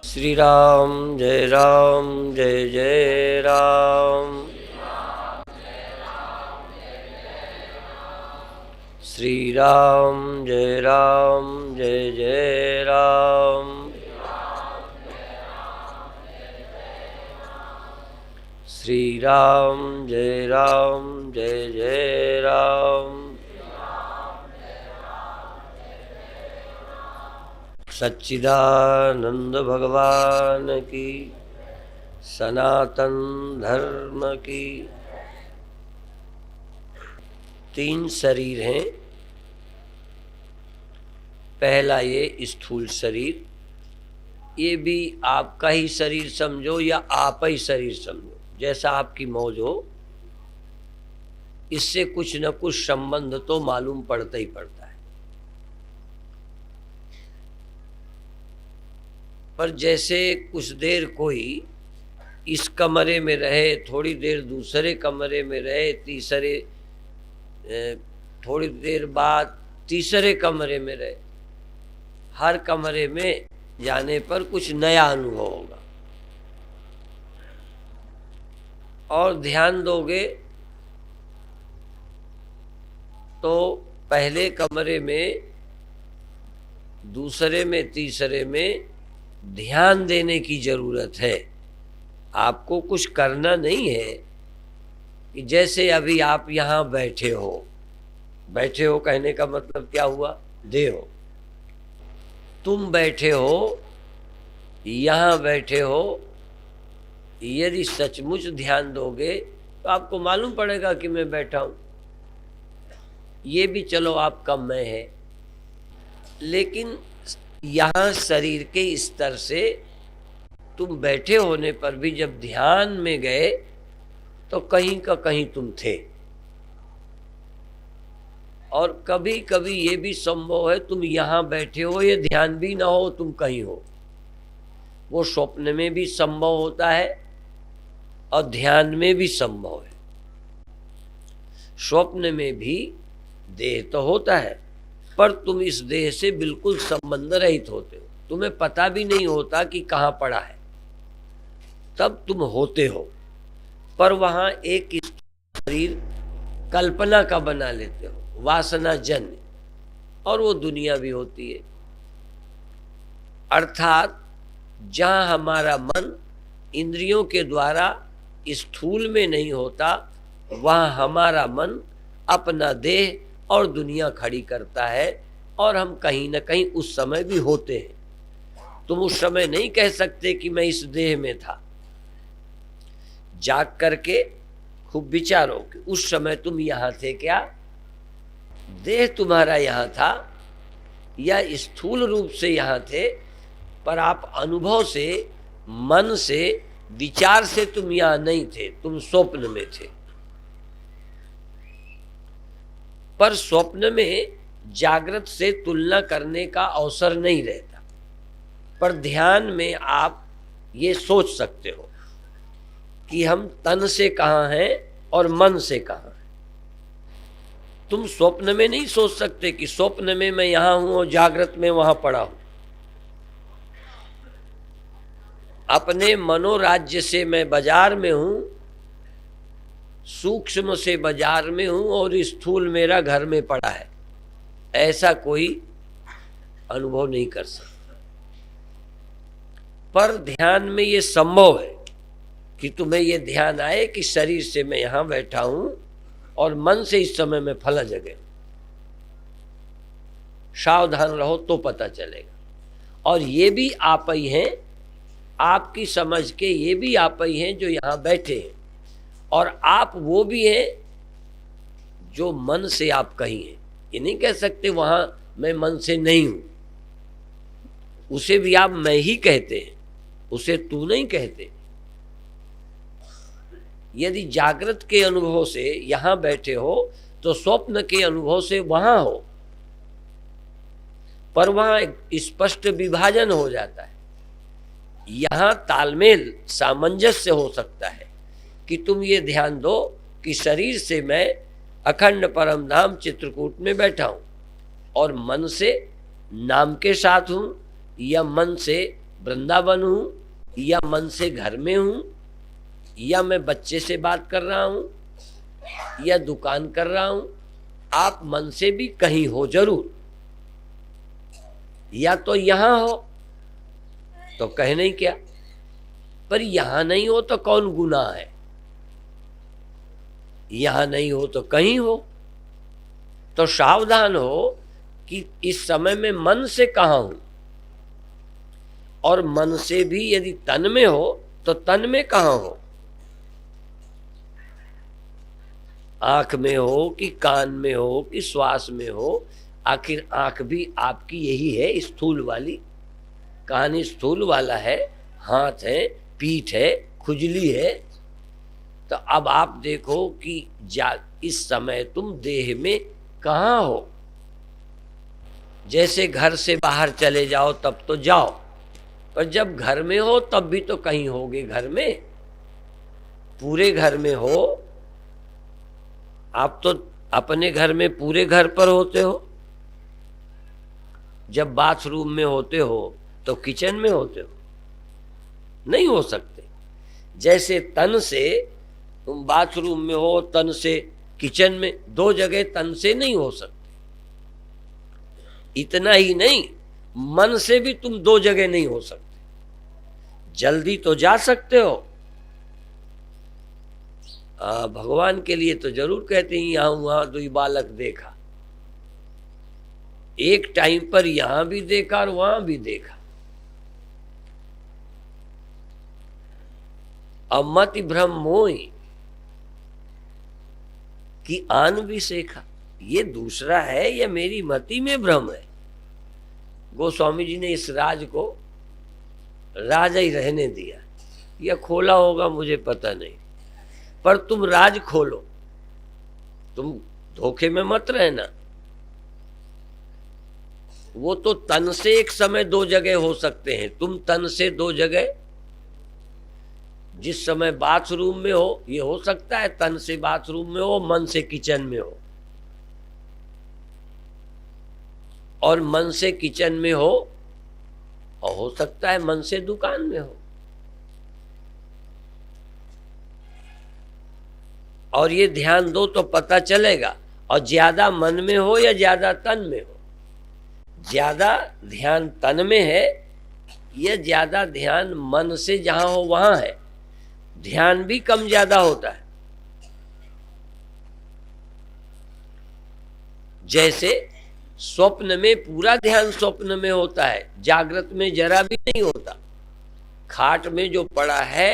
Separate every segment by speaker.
Speaker 1: श्री राम जय जय राम। श्री राम जय जय राम। श्री राम जय जय राम। सच्चिदानंद भगवान की, सनातन धर्म की। 3 शरीर हैं। पहला ये स्थूल शरीर, ये भी आपका ही शरीर समझो या आप ही शरीर समझो, जैसा आपकी मौज हो। इससे कुछ न कुछ संबंध तो मालूम पड़ता ही पड़ता है। पर जैसे कुछ देर कोई इस कमरे में रहे, थोड़ी देर दूसरे कमरे में रहे, थोड़ी देर बाद तीसरे कमरे में रहे, हर कमरे में जाने पर कुछ नया अनुभव होगा। और ध्यान दोगे तो पहले कमरे में, दूसरे में, तीसरे में ध्यान देने की जरूरत है। आपको कुछ करना नहीं है कि जैसे अभी आप यहाँ बैठे हो कहने का मतलब क्या हुआ? देह हो। तुम बैठे हो, यहाँ बैठे हो, यदि सचमुच ध्यान दोगे तो आपको मालूम पड़ेगा कि मैं बैठा हूं। ये भी चलो आपका मैं है, लेकिन यहाँ शरीर के स्तर से तुम बैठे होने पर भी जब ध्यान में गए तो कहीं का कहीं तुम थे। और कभी कभी ये भी संभव है तुम यहाँ बैठे हो, ये ध्यान भी ना हो, तुम कहीं हो। वो स्वप्न में भी संभव होता है और ध्यान में भी संभव है। स्वप्न में भी देह तो होता है, पर तुम इस देह से बिल्कुल संबंध रहित होते हो। तुम्हें पता भी नहीं होता कि कहाँ पड़ा है, तब तुम होते हो। पर वहां एक शरीर कल्पना का बना लेते हो, वासना जन्य, और वो दुनिया भी होती है। अर्थात जहां हमारा मन इंद्रियों के द्वारा स्थूल में नहीं होता, वहां हमारा मन अपना देह और दुनिया खड़ी करता है, और हम कहीं न कहीं उस समय भी होते हैं। तुम उस समय नहीं कह सकते कि मैं इस देह में था। जाग करके खूब विचारो कि उस समय तुम यहाँ थे क्या? देह तुम्हारा यहाँ था या स्थूल रूप से यहाँ थे, पर आप अनुभव से, मन से, विचार से तुम यहाँ नहीं थे, तुम स्वप्न में थे। पर स्वप्न में जागृत से तुलना करने का अवसर नहीं रहता। पर ध्यान में आप ये सोच सकते हो कि हम तन से कहाँ हैं और मन से कहाँ हैं। तुम स्वप्न में नहीं सोच सकते कि स्वप्न में मैं यहाँ हूं और जागृत में वहां पड़ा हूं। अपने मनोराज्य से मैं बाजार में हूं, सूक्ष्म से बाजार में हूं, और स्थूल मेरा घर में पड़ा है, ऐसा कोई अनुभव नहीं कर सकता। पर ध्यान में ये संभव है कि तुम्हें ये ध्यान आए कि शरीर से मैं यहां बैठा हूं और मन से इस समय मैं फला जगह। सावधान रहो तो पता चलेगा। और ये भी आप ही हैं, आपकी समझ के ये भी आप ही हैं जो यहां बैठे हैं, और आप वो भी हैं जो मन से आप कहीं हैं। ये नहीं कह सकते वहां मैं मन से नहीं हूं, उसे भी आप मैं ही कहते हैं, उसे तू नहीं कहते। यदि जागृत के अनुभव से यहां बैठे हो तो स्वप्न के अनुभव से वहां हो, पर वहां स्पष्ट विभाजन हो जाता है। यहां तालमेल, सामंजस्य हो सकता है कि तुम ये ध्यान दो कि शरीर से मैं अखंड परम धाम चित्रकूट में बैठा हूं और मन से नाम के साथ हूं, या मन से वृंदावन हूं, या मन से घर में हूं, या मैं बच्चे से बात कर रहा हूं, या दुकान कर रहा हूं, आप मन से भी कहीं हो जरूर। या तो यहां हो तो कहे नहीं क्या, पर यहां नहीं हो तो कौन गुनाह है? यहां नहीं हो तो कहीं हो। तो सावधान हो कि इस समय में मन से कहां हूं, और मन से भी यदि तन में हो तो तन में कहां हो? आंख में हो कि कान में हो कि श्वास में हो? आखिर आंख भी आपकी यही है, स्थूल वाली। कान स्थूल वाला है, हाथ है, पीठ है, खुजली है। तो अब आप देखो कि इस समय तुम देह में कहां हो? जैसे घर से बाहर चले जाओ तब तो जाओ, पर जब घर में हो तब भी तो कहीं होगे घर में। पूरे घर में हो, आप तो अपने घर में पूरे घर पर होते हो। जब बाथरूम में होते हो तो किचन में होते हो, नहीं हो सकते। जैसे तन से तुम बाथरूम में हो, तन से किचन में, दो जगह तन से नहीं हो सकते। इतना ही नहीं, मन से भी तुम दो जगह नहीं हो सकते। जल्दी तो जा सकते हो, भगवान के लिए तो जरूर कहते हैं यहां वहां दुई बालक देखा। एक टाइम पर यहां भी देखा और वहां भी देखा। अमति भ्रम मोहि कि आन भी सेखा। ये दूसरा है या मेरी मति में भ्रम है? गोस्वामी जी ने इस राज को राज ही रहने दिया, या खोला होगा मुझे पता नहीं, पर तुम राज खोलो, तुम धोखे में मत रहना। वो तो तन से एक समय दो जगह हो सकते हैं, तुम तन से दो जगह, जिस समय बाथरूम में हो ये हो सकता है तन से बाथरूम में हो, मन से किचन में हो, और मन से किचन में हो, और हो सकता है मन से दुकान में हो। और ये ध्यान दो तो पता चलेगा। और ज्यादा मन में हो या ज्यादा तन में हो, ज्यादा ध्यान तन में है या ज्यादा ध्यान मन से जहां हो वहां है, ध्यान भी कम ज्यादा होता है। जैसे स्वप्न में पूरा ध्यान स्वप्न में होता है, जागृत में जरा भी नहीं होता। खाट में जो पड़ा है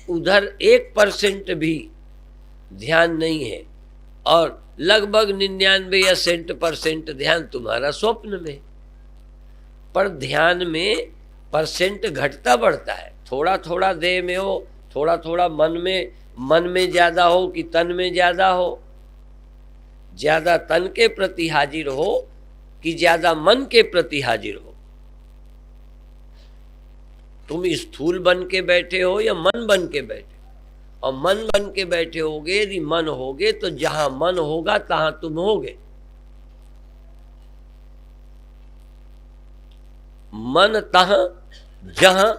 Speaker 1: उधर 1% भी ध्यान नहीं है, और लगभग 99 या 100% ध्यान तुम्हारा स्वप्न में। पर ध्यान में परसेंट घटता बढ़ता है, थोड़ा थोड़ा देह में हो, थोड़ा थोड़ा मन में ज्यादा हो कि तन में ज्यादा हो, ज्यादा तन के प्रति हाजिर हो कि ज्यादा मन के प्रति हाजिर हो। तुम स्थूल बन के बैठे हो या मन बन के बैठे, और मन बन के बैठे होगे, यदि मन होगे तो जहां मन होगा तहां तुम होगे। मन तहां जहां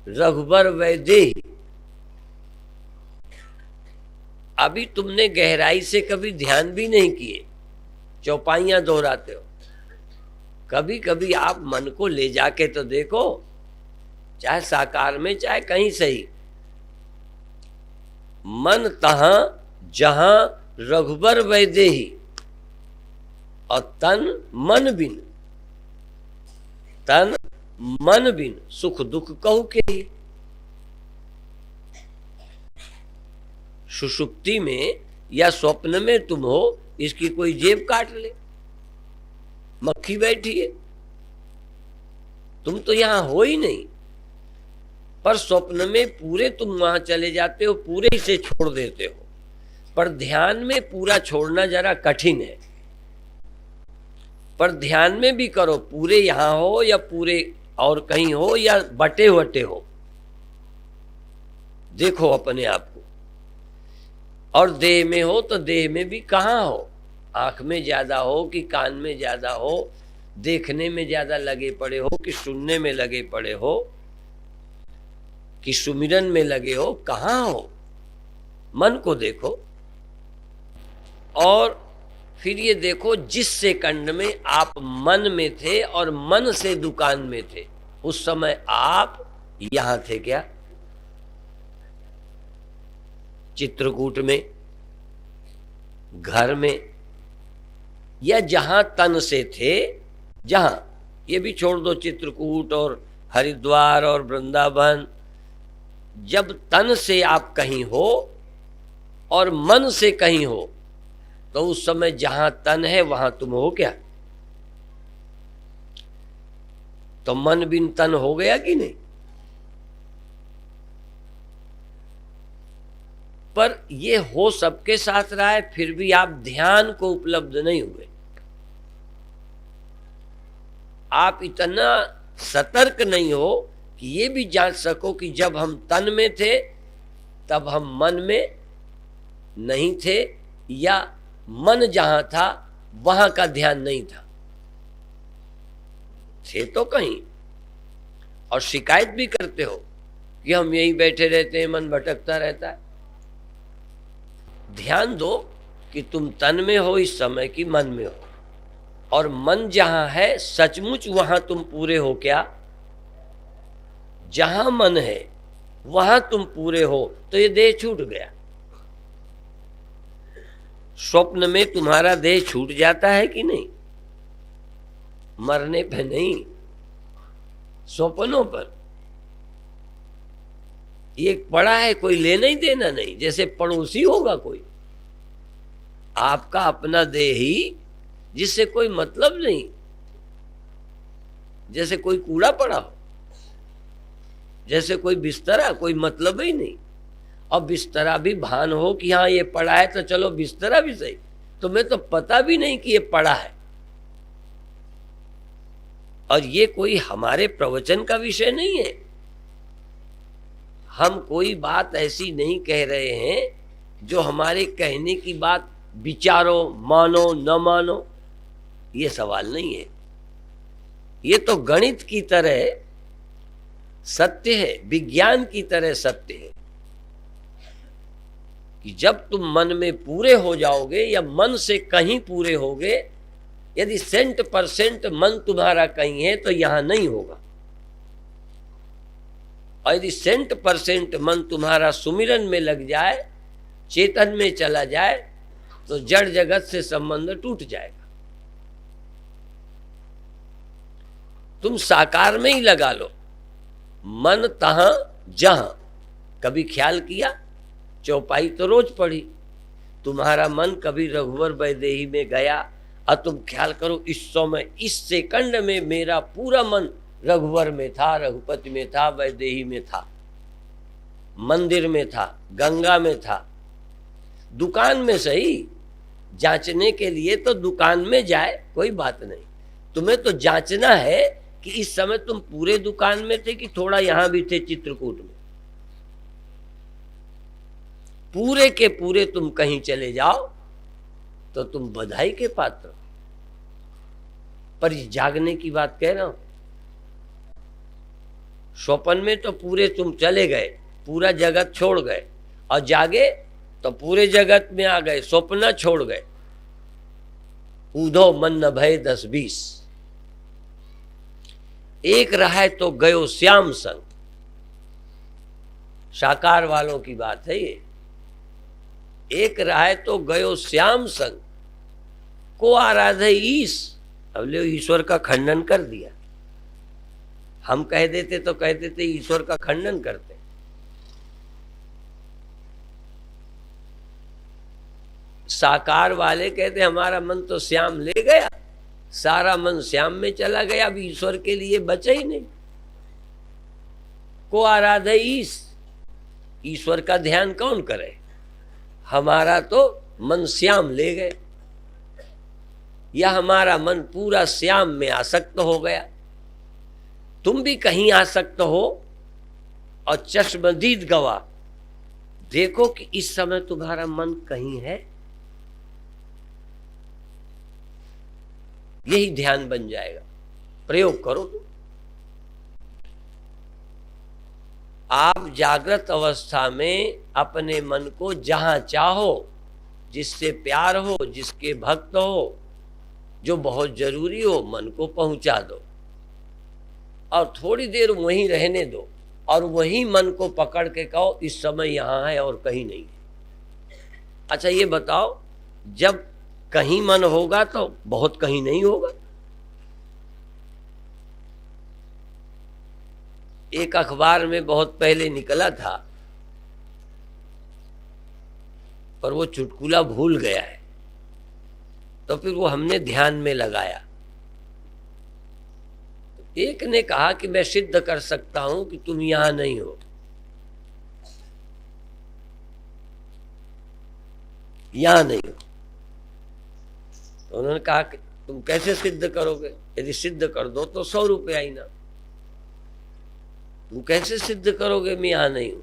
Speaker 1: रघुबर वैदेही। अभी तुमने गहराई से कभी ध्यान भी नहीं किए, चौपाइयां दोहराते हो। कभी कभी आप मन को ले जाके तो देखो, चाहे साकार में चाहे कहीं सही। मन तहां जहां रघुबर वैदेही, और तन मन बिन, तन मन बिन सुख दुख कहू के ही। सुषुप्ति में या स्वप्न में तुम हो, इसकी कोई जेब काट ले, मक्खी बैठी है, तुम तो यहां हो ही नहीं। पर स्वप्न में पूरे तुम वहां चले जाते हो, पूरे ही से छोड़ देते हो। पर ध्यान में पूरा छोड़ना जरा कठिन है। पर ध्यान में भी करो, पूरे यहां हो या पूरे और कहीं हो या बटे वटे हो, देखो अपने आप को। और देह में हो तो देह में भी कहां हो, आंख में ज्यादा हो कि कान में ज्यादा हो, देखने में ज्यादा लगे पड़े हो कि सुनने में लगे पड़े हो कि सुमिरन में लगे हो, कहाँ हो? मन को देखो और फिर ये देखो जिस सेकंड में आप मन में थे और मन से दुकान में थे, उस समय आप यहां थे क्या? चित्रकूट में, घर में, या जहां तन से थे, जहां, ये भी छोड़ दो चित्रकूट और हरिद्वार और वृंदावन, जब तन से आप कहीं हो और मन से कहीं हो, तो उस समय जहां तन है वहां तुम हो क्या? तो मन बिन तन हो गया कि नहीं? पर ये हो सबके साथ रहा है, फिर भी आप ध्यान को उपलब्ध नहीं हुए। आप इतना सतर्क नहीं हो कि ये भी जांच सको कि जब हम तन में थे तब हम मन में नहीं थे, या मन जहां था वहां का ध्यान नहीं था। थे तो कहीं, और शिकायत भी करते हो कि हम यहीं बैठे रहते हैं, मन भटकता रहता है। ध्यान दो कि तुम तन में हो इस समय की मन में हो, और मन जहां है सचमुच वहां तुम पूरे हो क्या? जहां मन है वहां तुम पूरे हो तो ये देह छूट गया। स्वप्न में तुम्हारा देह छूट जाता है कि नहीं? मरने पे नहीं, स्वप्नों पर। ये पड़ा है, कोई लेना ही देना नहीं, जैसे पड़ोसी होगा कोई। आपका अपना देह ही, जिससे कोई मतलब नहीं, जैसे कोई कूड़ा पड़ा हो, जैसे कोई बिस्तरा, कोई मतलब ही नहीं। और बिस्तरा भी भान हो कि हाँ ये पड़ा है तो चलो बिस्तरा भी सही, तुम्हें तो पता भी नहीं कि ये पड़ा है। और ये कोई हमारे प्रवचन का विषय नहीं है। हम कोई बात ऐसी नहीं कह रहे हैं जो हमारे कहने की बात विचारो, मानो न मानो, ये सवाल नहीं है। ये तो गणित की तरह सत्य है, विज्ञान की तरह सत्य है कि जब तुम मन में पूरे हो जाओगे या मन से कहीं पूरे होगे, यदि 100% मन तुम्हारा कहीं है तो यहां नहीं होगा। और यदि 100% मन तुम्हारा सुमिरन में लग जाए, चेतन में चला जाए, तो जड़ जगत से संबंध टूट जाएगा। तुम साकार में ही लगा लो, मन तहां जहां। कभी ख्याल किया? चौपाई तो रोज पढ़ी, तुम्हारा मन कभी रघुवर वैदेही में गया और तुम ख्याल करो इस समय इस सेकंड में मेरा पूरा मन रघुवर में था, रघुपति में था, वैदेही में था, मंदिर में था, गंगा में था। दुकान में सही, जांचने के लिए तो दुकान में जाए, कोई बात नहीं। तुम्हें तो जांचना है कि इस समय तुम पूरे दुकान में थे कि थोड़ा यहां भी थे चित्रकूट में। पूरे के पूरे तुम कहीं चले जाओ तो तुम बधाई के पात्र हो। पर ये जागने की बात कह रहा हूं। स्वप्न में तो पूरे तुम चले गए, पूरा जगत छोड़ गए, और जागे तो पूरे जगत में आ गए, स्वप्न छोड़ गए। ऊधो मन न भय 10-20, एक रहा तो गयो श्याम संग। साकार वालों की बात है ये। एक रहा तो गयो श्याम संग, को आराधे ईश। अब ले ईश्वर का खंडन कर दिया। हम कह देते तो कह देते ईश्वर का खंडन करते। साकार वाले कहते हमारा मन तो श्याम ले गया, सारा मन श्याम में चला गया, अब ईश्वर के लिए बचा ही नहीं। को आराधे ईश, ईश्वर का ध्यान कौन करे? हमारा तो मन श्याम ले गए, या हमारा मन पूरा श्याम में आसक्त हो गया। तुम भी कहीं आसक्त हो और चश्मदीद गवाह देखो कि इस समय तुम्हारा मन कहीं है। यही ध्यान बन जाएगा। प्रयोग करो तो। आप जागृत अवस्था में अपने मन को जहां चाहो, जिससे प्यार हो, जिसके भक्त हो, जो बहुत जरूरी हो, मन को पहुंचा दो और थोड़ी देर वहीं रहने दो और वहीं मन को पकड़ के कहो इस समय यहां है और कहीं नहीं है। अच्छा ये बताओ, जब कहीं मन होगा तो बहुत कहीं नहीं होगा। एक अखबार में बहुत पहले निकला था, पर वो चुटकुला भूल गया है, तो फिर वो हमने ध्यान में लगाया। एक ने कहा कि मैं सिद्ध कर सकता हूं कि तुम यहां नहीं हो। यहां नहीं हो तो उन्होंने कहा कि तुम कैसे सिद्ध करोगे? यदि सिद्ध कर दो तो 100 रुपया इनाम। तुम कैसे सिद्ध करोगे मैं यहां नहीं हूं?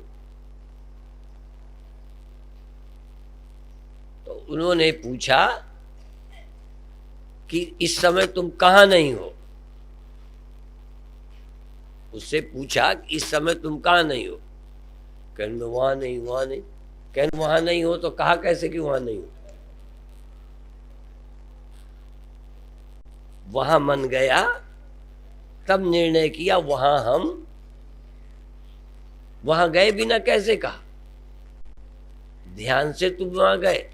Speaker 1: तो उन्होंने पूछा कि इस समय तुम कहां नहीं हो। उससे पूछा कि इस समय तुम कहां नहीं हो? कहने वहां नहीं, वहां नहीं। कहने वहां नहीं हो तो कहा कैसे कि वहां नहीं हो? वहां मन गया, तब निर्णय किया वहां गए बिना कैसे कहा? ध्यान से तुम वहां गए।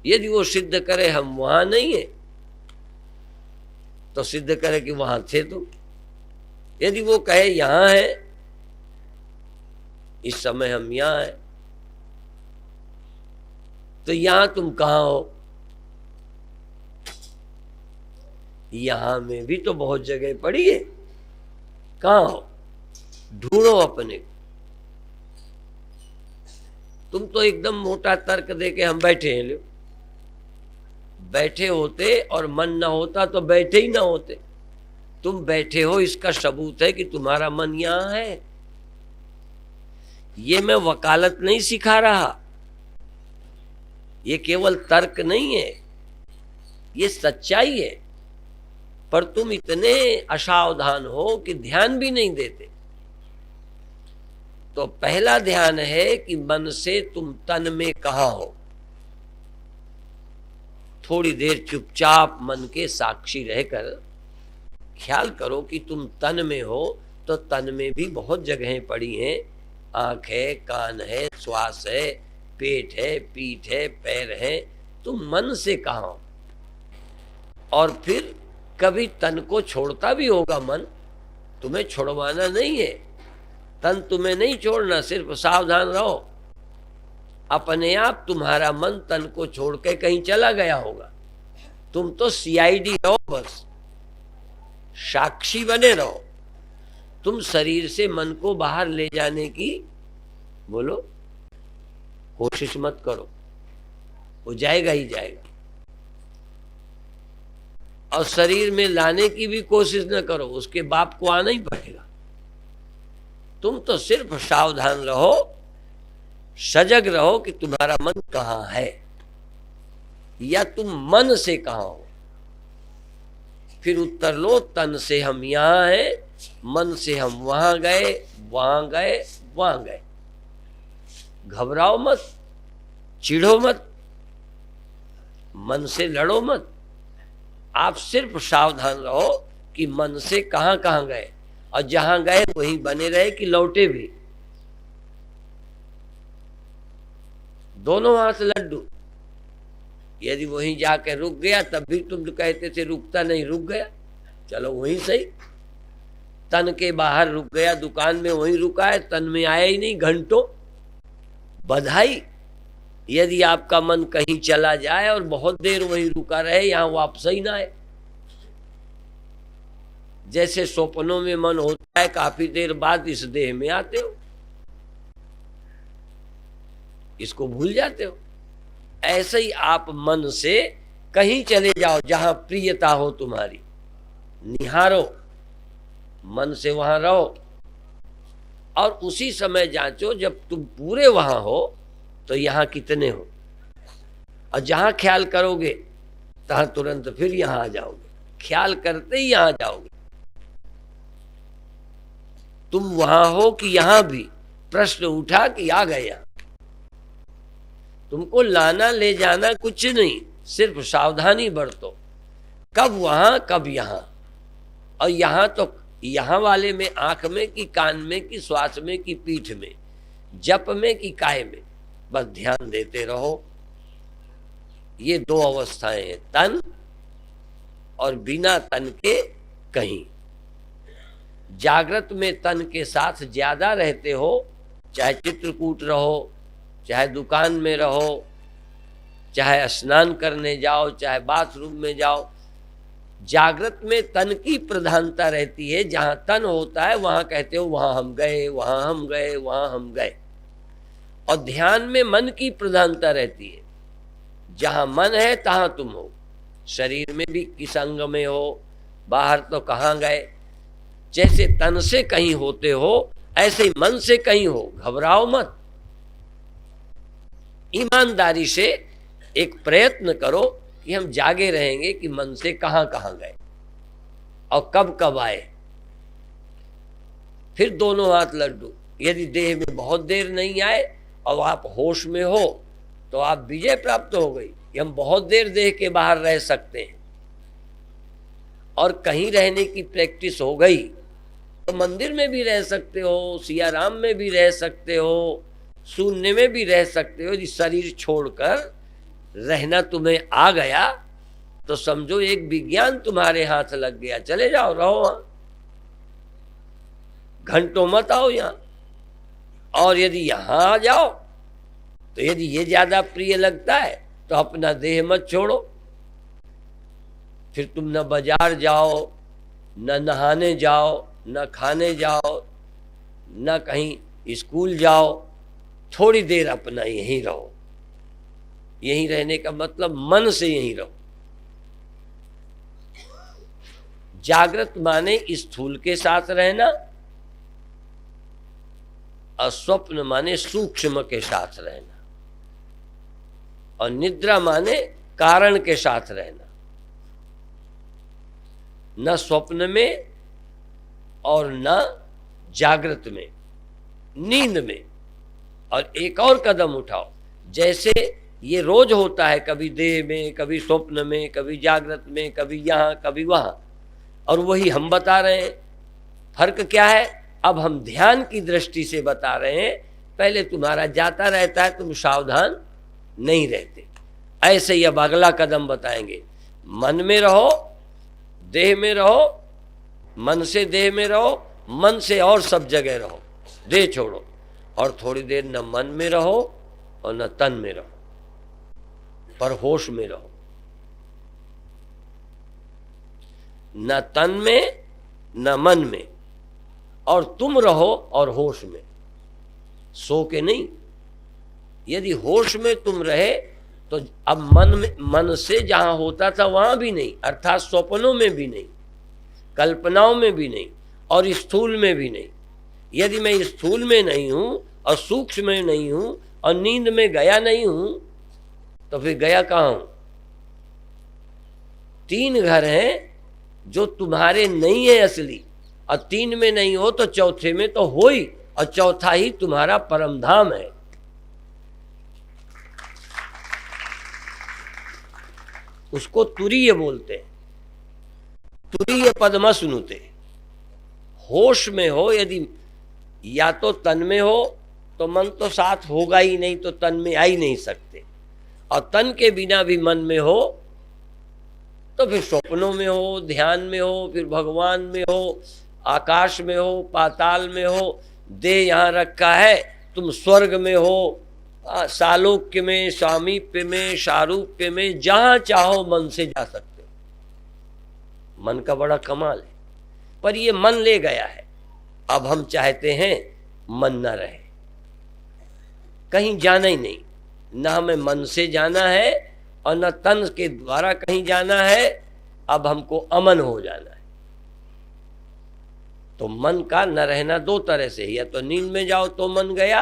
Speaker 1: यदि वो सिद्ध करे हम वहां नहीं है तो सिद्ध करे कि वहां थे तुम। यदि वो कहे यहां है, इस समय हम यहां हैं, तो यहां तुम कहां हो? यहां में भी तो बहुत जगह पड़ी है। कहां हो? ढूंढो अपने को। तुम तो एकदम मोटा तर्क दे के हम बैठे हैं। लो बैठे होते और मन ना होता तो बैठे ही ना होते। तुम बैठे हो इसका सबूत है कि तुम्हारा मन यहां है। ये मैं वकालत नहीं सिखा रहा, ये केवल तर्क नहीं है, ये सच्चाई है। पर तुम इतने असावधान हो कि ध्यान भी नहीं देते। तो पहला ध्यान है कि मन से तुम तन में कहां हो। थोड़ी देर चुपचाप मन के साक्षी रहकर ख्याल करो कि तुम तन में हो। तो तन में भी बहुत जगहें पड़ी हैं। आंख है, कान है, श्वास है, पेट है, पीठ है, पैर है। तुम मन से कहां हो? और फिर कभी तन को छोड़ता भी होगा मन, तुम्हें छोड़वाना नहीं है। तन तुम्हें नहीं छोड़ना, सिर्फ सावधान रहो। अपने आप तुम्हारा मन तन को छोड़ के कहीं चला गया होगा। तुम तो सीआईडी रहो, बस साक्षी बने रहो। तुम शरीर से मन को बाहर ले जाने की बोलो कोशिश मत करो, वो जाएगा ही जाएगा। और शरीर में लाने की भी कोशिश न करो, उसके बाप को आना ही पड़ेगा। तुम तो सिर्फ सावधान रहो, सजग रहो कि तुम्हारा मन कहां है या तुम मन से कहां हो। फिर उत्तर लो, तन से हम यहां हैं, मन से हम वहां गए, वहां गए, वहां गए। घबराओ मत, चिढ़ो मत, मन से लड़ो मत। आप सिर्फ सावधान रहो कि मन से कहां कहां गए, और जहां गए वहीं बने रहे कि लौटे भी। दोनों हाथ लड्डू। यदि वहीं जाके रुक गया तब भी तुम कहते थे रुकता नहीं, रुक गया, चलो वहीं सही। तन के बाहर रुक गया, दुकान में वहीं रुका है, तन में आया ही नहीं घंटों, बधाई। यदि आपका मन कहीं चला जाए और बहुत देर वहीं रुका रहे, यहां वापस ही ना आए। जैसे स्वप्नों में मन होता है, काफी देर बाद इस देह में आते हो, इसको भूल जाते हो। ऐसे ही आप मन से कहीं चले जाओ जहां प्रियता हो तुम्हारी, निहारो, मन से वहां रहो। और उसी समय जांचो, जब तुम पूरे वहां हो तो यहां कितने हो। और जहां ख्याल करोगे तहां तुरंत फिर यहां आ जाओगे, ख्याल करते ही यहां जाओगे। तुम वहां हो कि यहां भी प्रश्न उठा कि आ गए यहां। तुमको लाना ले जाना कुछ नहीं, सिर्फ सावधानी बरतो, कब वहां कब यहां। और यहां तो यहां वाले में आंख में कि कान में कि श्वास में कि पीठ में, जप में कि काय में, बस ध्यान देते रहो। ये दो अवस्थाएं हैं, तन और बिना तन के कहीं। जागृत में तन के साथ ज्यादा रहते हो, चाहे चित्रकूट रहो, चाहे दुकान में रहो, चाहे स्नान करने जाओ, चाहे बाथरूम में जाओ, जागृत में तन की प्रधानता रहती है। जहां तन होता है वहां कहते हो वहां हम गए, वहां हम गए, वहां हम गए। और ध्यान में मन की प्रधानता रहती है। जहां मन है तहां तुम हो। शरीर में भी किस अंग में हो, बाहर तो कहां गए। जैसे तन से कहीं होते हो ऐसे ही मन से कहीं हो, घबराओ मत। ईमानदारी से एक प्रयत्न करो कि हम जागे रहेंगे कि मन से कहां कहां गए और कब कब आए। फिर दोनों हाथ लड्डू। यदि देह में बहुत देर नहीं आए और आप होश में हो तो आप विजय प्राप्त हो गई कि हम बहुत देर देह के बाहर रह सकते हैं। और कहीं रहने की प्रैक्टिस हो गई तो मंदिर में भी रह सकते हो, सियाराम में भी रह सकते हो, शून्य में भी रह सकते हो। यदि शरीर छोड़कर रहना तुम्हें आ गया तो समझो एक विज्ञान तुम्हारे हाथ लग गया। चले जाओ, रहो वहां, घंटों मत आओ यहां। और यदि यहां आ जाओ तो यदि ये ज्यादा प्रिय लगता है तो अपना देह मत छोड़ो। फिर तुम न बाजार जाओ, न नहाने जाओ, न खाने जाओ, न कहीं स्कूल जाओ। थोड़ी देर अपना यहीं रहो। यहीं रहने का मतलब मन से यहीं रहो। जागृत माने स्थूल के साथ रहना और स्वप्न माने सूक्ष्म के साथ रहना और निद्रा माने कारण के साथ रहना। न स्वप्न में और न जागृत में, नींद में। और एक और कदम उठाओ, जैसे ये रोज होता है, कभी देह में, कभी स्वप्न में, कभी जागृत में, कभी यहाँ कभी वहां, और वही हम बता रहे हैं। फर्क क्या है? अब हम ध्यान की दृष्टि से बता रहे हैं। पहले तुम्हारा जाता रहता है, तुम सावधान नहीं रहते। ऐसे ही अब अगला कदम बताएंगे। मन में रहो, देह में रहो, मन से देह में रहो, मन से और सब जगह रहो, देह छोड़ो। और थोड़ी देर न मन में रहो और न तन में रहो, पर होश में रहो। न तन में न मन में, और तुम रहो और होश में, सो के नहीं। यदि होश में तुम रहे तो अब मन से जहां होता था वहां भी नहीं, अर्थात स्वप्नों में भी नहीं, कल्पनाओं में भी नहीं और स्थूल में भी नहीं। यदि मैं स्थूल में नहीं हूं और सूक्ष्म में नहीं हूं और नींद में गया नहीं हूं तो फिर गया कहां हूं? तीन घर हैं जो तुम्हारे नहीं है असली, और तीन में नहीं हो तो चौथे में तो हो ही, और चौथा ही तुम्हारा परम धाम है। उसको तुरीय बोलते हैं, तुरीय पद्मसुनुते। होश में हो, यदि या तो तन में हो तो मन तो साथ होगा ही नहीं, तो तन में आ ही नहीं सकते। और तन के बिना भी मन में हो तो फिर स्वप्नों में हो, ध्यान में हो, फिर भगवान में हो, आकाश में हो, पाताल में हो। देह यहाँ रखा है, तुम स्वर्ग में हो, सालोक्य में, सामीप्य में, सारूप्य में, जहां चाहो मन से जा सकते हो। मन का बड़ा कमाल है। पर ये मन ले गया है। अब हम चाहते हैं मन न रहे, कहीं जाना ही नहीं। न हमें मन से जाना है और न तन के द्वारा कहीं जाना है। अब हमको अमन हो जाना है। तो मन का न रहना दो तरह से, या तो नींद में जाओ तो मन गया,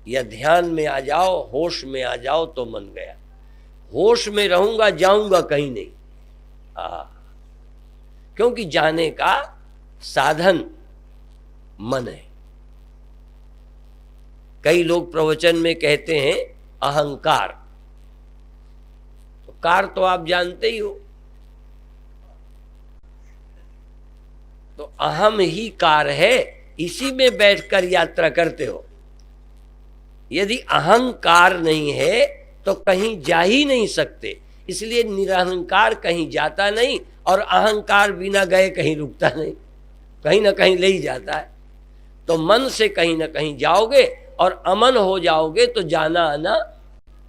Speaker 1: या ध्यान में आ जाओ, होश में आ जाओ तो मन गया। होश में रहूंगा, जाऊंगा कहीं नहीं। हाँ, क्योंकि जाने का साधन मन है। कई लोग प्रवचन में कहते हैं अहंकार, तो कार तो आप जानते ही हो, तो अहम ही कार है, इसी में बैठकर यात्रा करते हो। यदि अहंकार नहीं है तो कहीं जा ही नहीं सकते, इसलिए निरहंकार कहीं जाता नहीं और अहंकार बिना गए कहीं रुकता नहीं, कहीं ना कहीं ले ही जाता है। तो मन से कहीं ना कहीं जाओगे और अमन हो जाओगे तो जाना आना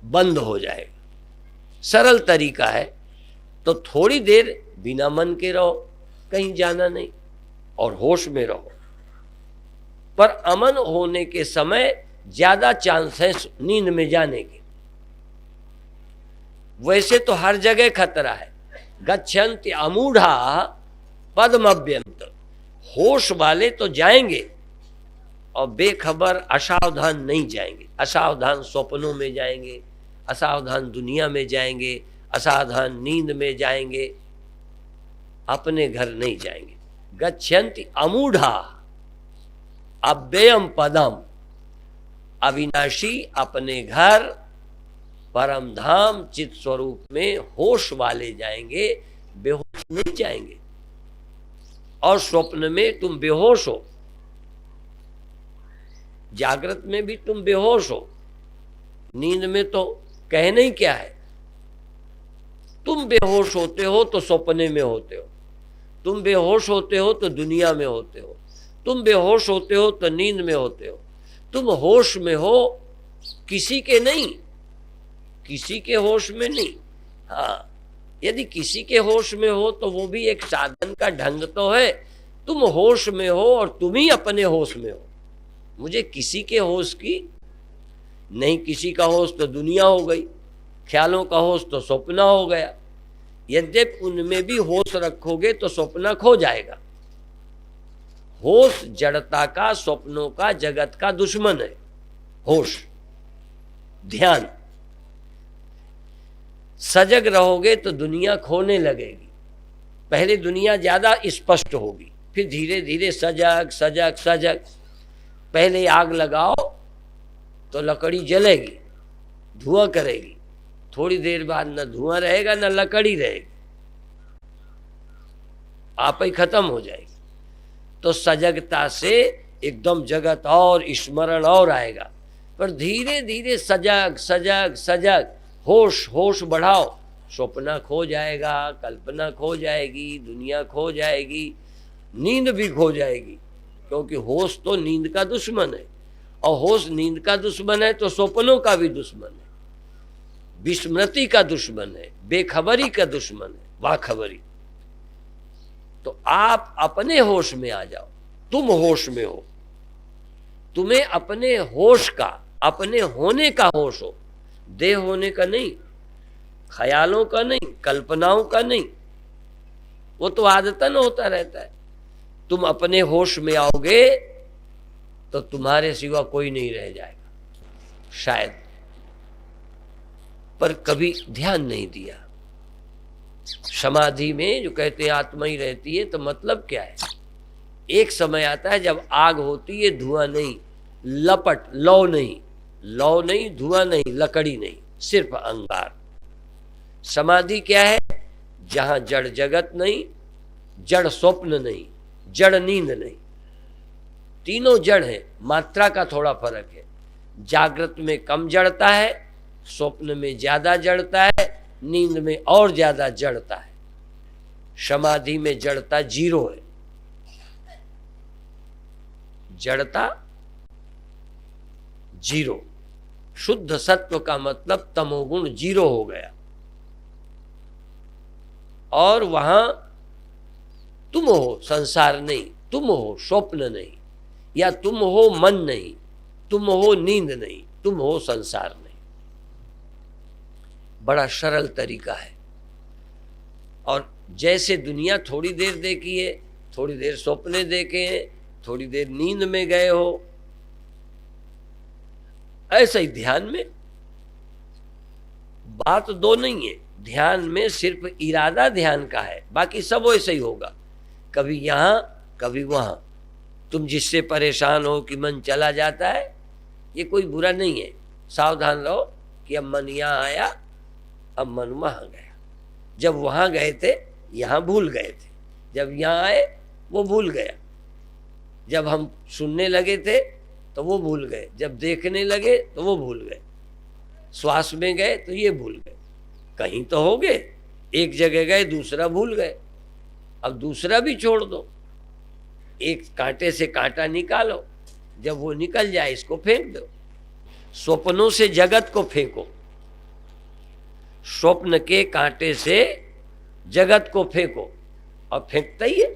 Speaker 1: बंद हो जाएगा। सरल तरीका है। तो थोड़ी देर बिना मन के रहो, कहीं जाना नहीं और होश में रहो। पर अमन होने के समय ज्यादा चांस है नींद में जाने के। वैसे तो हर जगह खतरा है। गच्छन्ति अमूढ़ा पद्मभ्यंत, होश वाले तो जाएंगे और बेखबर असावधान नहीं जाएंगे। असावधान स्वप्नों में जाएंगे, असावधान दुनिया में जाएंगे, असावधान नींद में जाएंगे, अपने घर नहीं जाएंगे। गच्छन्ति अमूढ़ा अव्ययम पदम, अविनाशी अपने घर परम धाम चित स्वरूप में होश वाले जाएंगे, बेहोश नहीं जाएंगे। और स्वप्न में तुम बेहोश हो, जागृत में भी तुम बेहोश हो, नींद में तो कहने ही क्या है। तुम बेहोश होते हो तो सपने में होते हो, तुम बेहोश होते हो तो दुनिया में होते हो, तुम बेहोश होते हो तो नींद में होते हो। तुम होश में हो, किसी के नहीं, किसी के होश में नहीं। हाँ, यदि किसी के होश में हो तो वो भी एक साधन का ढंग तो है। तुम होश में हो और तुम ही अपने होश में हो। मुझे किसी के होश की नहीं, किसी का होश तो दुनिया हो गई, ख्यालों का होश तो सपना हो गया। यद्यपि उनमें भी होश रखोगे तो सपना खो जाएगा। होश जड़ता का, स्वप्नों का, जगत का दुश्मन है। होश, ध्यान। सजग रहोगे तो दुनिया खोने लगेगी। पहले दुनिया ज्यादा स्पष्ट होगी, फिर धीरे धीरे सजग सजग सजग। पहले आग लगाओ तो लकड़ी जलेगी, धुआं करेगी, थोड़ी देर बाद न धुआं रहेगा न लकड़ी रहेगी, आप ही खत्म हो जाएगी। तो सजगता से एकदम जगत और स्मरण और आएगा। पर धीरे धीरे सजग सजग सजग, होश होश बढ़ाओ, स्वप्न खो जाएगा, कल्पना खो जाएगी, दुनिया खो जाएगी, नींद भी खो जाएगी। क्योंकि होश तो नींद का दुश्मन है, और होश नींद का दुश्मन है तो स्वप्नों का भी दुश्मन है, विस्मृति का दुश्मन है, बेखबरी का दुश्मन है, वाखबरी। तो आप अपने होश में आ जाओ। तुम होश में हो, तुम्हें अपने होश का, अपने होने का होश हो, देह होने का नहीं, ख्यालों का नहीं, कल्पनाओं का नहीं। वो तो आदतन होता रहता है। तुम अपने होश में आओगे तो तुम्हारे सिवा कोई नहीं रह जाएगा शायद। पर कभी ध्यान नहीं दिया। समाधि में जो कहते हैं आत्मा ही रहती है, तो मतलब क्या है? एक समय आता है जब आग होती है, धुआं नहीं, लपट, लौ नहीं, लौ नहीं, धुआं नहीं, लकड़ी नहीं, सिर्फ अंगार। समाधि क्या है? जहां जड़ जगत नहीं, जड़ स्वप्न नहीं, जड़ नींद नहीं, तीनों जड़ है, मात्रा का थोड़ा फर्क है। जागृत में कम जड़ता है, स्वप्न में ज्यादा जड़ता है, नींद में और ज्यादा जड़ता है। समाधि में जड़ता जीरो है, जड़ता जीरो। शुद्ध सत्व का मतलब तमोगुण जीरो हो गया। और वहां तुम हो, संसार नहीं, तुम हो स्वप्न नहीं, या तुम हो मन नहीं, तुम हो नींद नहीं, तुम हो संसार नहीं। बड़ा सरल तरीका है। और जैसे दुनिया थोड़ी देर देखी है, थोड़ी देर सपने देखे हैं, थोड़ी देर नींद में गए हो, ऐसा ही ध्यान में। बात दो नहीं है, ध्यान में सिर्फ इरादा ध्यान का है, बाकी सब वैसे ही होगा, कभी यहाँ कभी वहाँ। तुम जिससे परेशान हो कि मन चला जाता है, ये कोई बुरा नहीं है। सावधान रहो कि अब मन यहाँ आया, अब मन वहाँ गया। जब वहाँ गए थे यहाँ भूल गए थे, जब यहाँ आए वो भूल गया। जब हम सुनने लगे थे तो वो भूल गए, जब देखने लगे तो वो भूल गए, श्वास में गए तो ये भूल गए। कहीं तो हो गए, एक जगह गए दूसरा भूल गए, अब दूसरा भी छोड़ दो। एक कांटे से कांटा निकालो, जब वो निकल जाए इसको फेंक दो। स्वप्नों से जगत को फेंको, स्वप्न के कांटे से जगत को फेंको, और फेंकता ही है।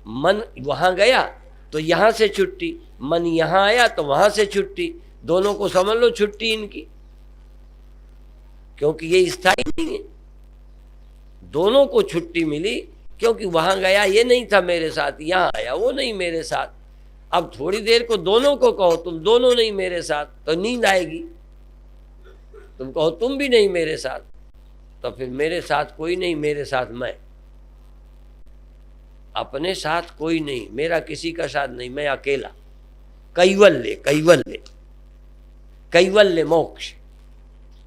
Speaker 1: मन वहां गया तो यहां से छुट्टी, मन यहां आया तो वहां से छुट्टी, दोनों को समझ लो छुट्टी इनकी, क्योंकि ये स्थायी नहीं है। दोनों को छुट्टी मिली, क्योंकि वहां गया ये नहीं था मेरे साथ, यहां आया वो नहीं मेरे साथ। अब थोड़ी देर को दोनों को कहो तुम दोनों नहीं मेरे साथ, तो नींद आएगी। तुम कहो तुम भी नहीं मेरे साथ, तो फिर मेरे साथ कोई नहीं, मेरे साथ मैं। अपने साथ कोई नहीं, मेरा किसी का साथ नहीं, मैं अकेला। कैवल्य कैवल्य कैवल्य मोक्ष,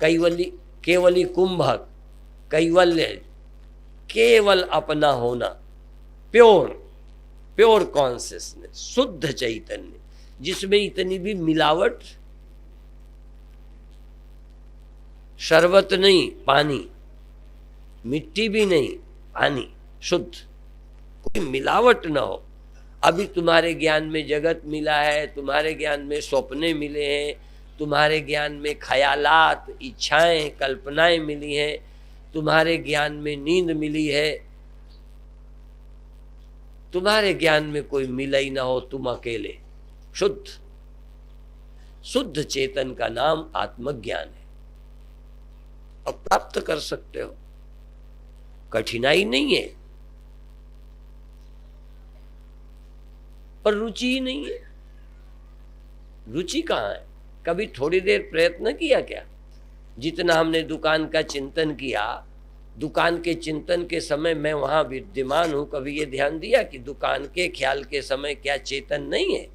Speaker 1: कैवल्य केवली कुंभक, कैवल्य केवल अपना होना, प्योर प्योर कॉन्शियसनेस, शुद्ध चैतन्य, जिसमें इतनी भी मिलावट, शरबत नहीं पानी, मिट्टी भी नहीं पानी, शुद्ध, कोई मिलावट ना हो। अभी तुम्हारे ज्ञान में जगत मिला है, तुम्हारे ज्ञान में स्वप्ने मिले हैं, तुम्हारे ज्ञान में ख्यालात, इच्छाएं, कल्पनाएं मिली हैं, तुम्हारे ज्ञान में नींद मिली है। तुम्हारे ज्ञान में कोई मिला ही ना हो, तुम अकेले शुद्ध शुद्ध चेतन का नाम आत्मज्ञान है। अब प्राप्त कर सकते हो, कठिनाई नहीं है, पर रुचि ही नहीं है। रुचि कहाँ है? कभी थोड़ी देर प्रयत्न किया क्या? जितना हमने दुकान का चिंतन किया, दुकान के चिंतन के समय मैं वहां विद्यमान हूं, कभी ये ध्यान दिया कि दुकान के ख्याल के समय क्या चेतन नहीं है?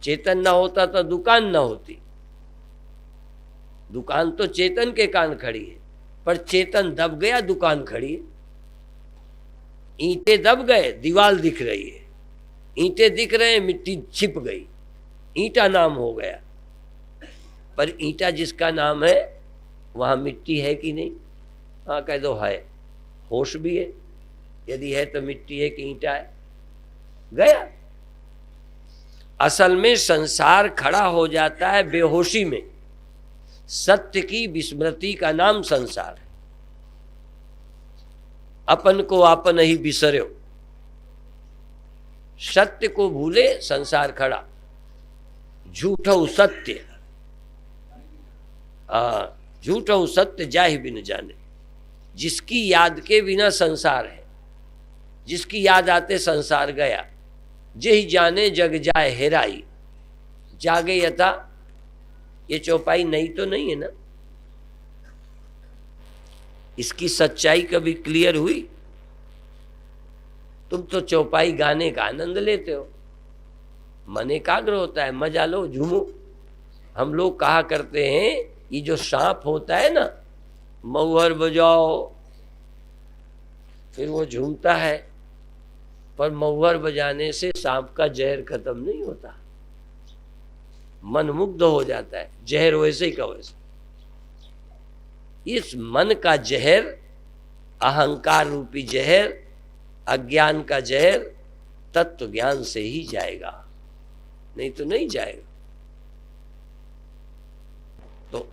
Speaker 1: चेतन ना होता तो दुकान ना होती। दुकान तो चेतन के कारण खड़ी है, पर चेतन दब गया, दुकान खड़ी है। ईंटें दब गए, दीवार दिख रही है। ईंटें दिख रहे हैं, मिट्टी छिप गई, ईंटा नाम हो गया। पर ईंटा जिसका नाम है वहां मिट्टी है कि नहीं? हाँ कह दो है, होश भी है। यदि है तो मिट्टी है कि ईंटा है? गया। असल में संसार खड़ा हो जाता है बेहोशी में। सत्य की विस्मृति का नाम संसार है। अपन को आपन ही बिसर्यो, सत्य को भूले संसार खड़ा। झूठो सत्य, झूठो सत्य जाहि बिन जाने। जिसकी याद के बिना संसार है, जिसकी याद आते संसार गया। जेहि जाने जग जाए हेराई, जागे यथा। ये चौपाई नहीं तो नहीं है ना? इसकी सच्चाई कभी क्लियर हुई? तुम तो चौपाई गाने का आनंद लेते हो, मन एकाग्र होता है, मजा लो, झूमो। हम लोग कहा करते हैं, ये जो सांप होता है ना, मऊहर बजाओ, फिर वो झूमता है, पर मऊहर बजाने से सांप का जहर खत्म नहीं होता, मन मुग्ध हो जाता है। जहर वैसे ही का वैसे। इस मन का जहर, अहंकार रूपी जहर, अज्ञान का जहर, तत्व ज्ञान से ही जाएगा, नहीं तो नहीं जाएगा। तो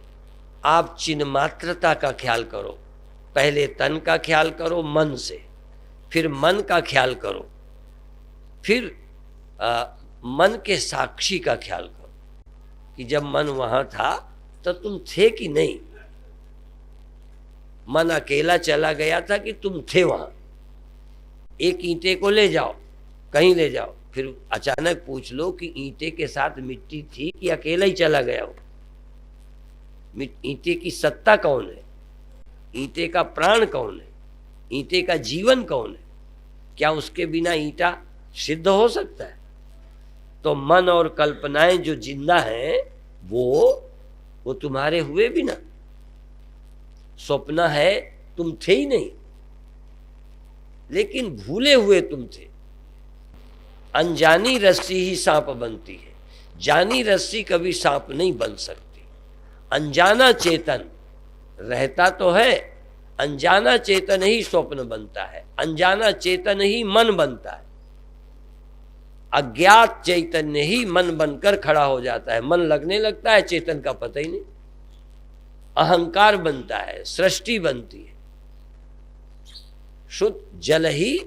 Speaker 1: आप चिन्ह मात्रता का ख्याल करो। पहले तन का ख्याल करो मन से, फिर मन का ख्याल करो, फिर मन के साक्षी का ख्याल करो कि जब मन वहां था तो तुम थे कि नहीं। मन अकेला चला गया था कि तुम थे वहां। एक ईंटे को ले जाओ, कहीं ले जाओ, फिर अचानक पूछ लो कि ईंटे के साथ मिट्टी थी कि अकेला ही चला गया हो। ईंटे की सत्ता कौन है? ईंटे का प्राण कौन है? ईंटे का जीवन कौन है? क्या उसके बिना ईंटा सिद्ध हो सकता है? तो मन और कल्पनाएं जो जिंदा हैं वो तुम्हारे हुए बिना। स्वप्न है, तुम थे ही नहीं, लेकिन भूले हुए तुम थे। अनजानी रस्सी ही सांप बनती है, जानी रस्सी कभी सांप नहीं बन सकती। अनजाना चेतन रहता तो है, अनजाना चेतन ही स्वप्न बनता है, अनजाना चेतन ही मन बनता है। अज्ञात चैतन्य ही मन बनकर खड़ा हो जाता है, मन लगने लगता है, चेतन का पता ही नहीं। अहंकार बनता है, सृष्टि बनती है। शुद्ध जल ही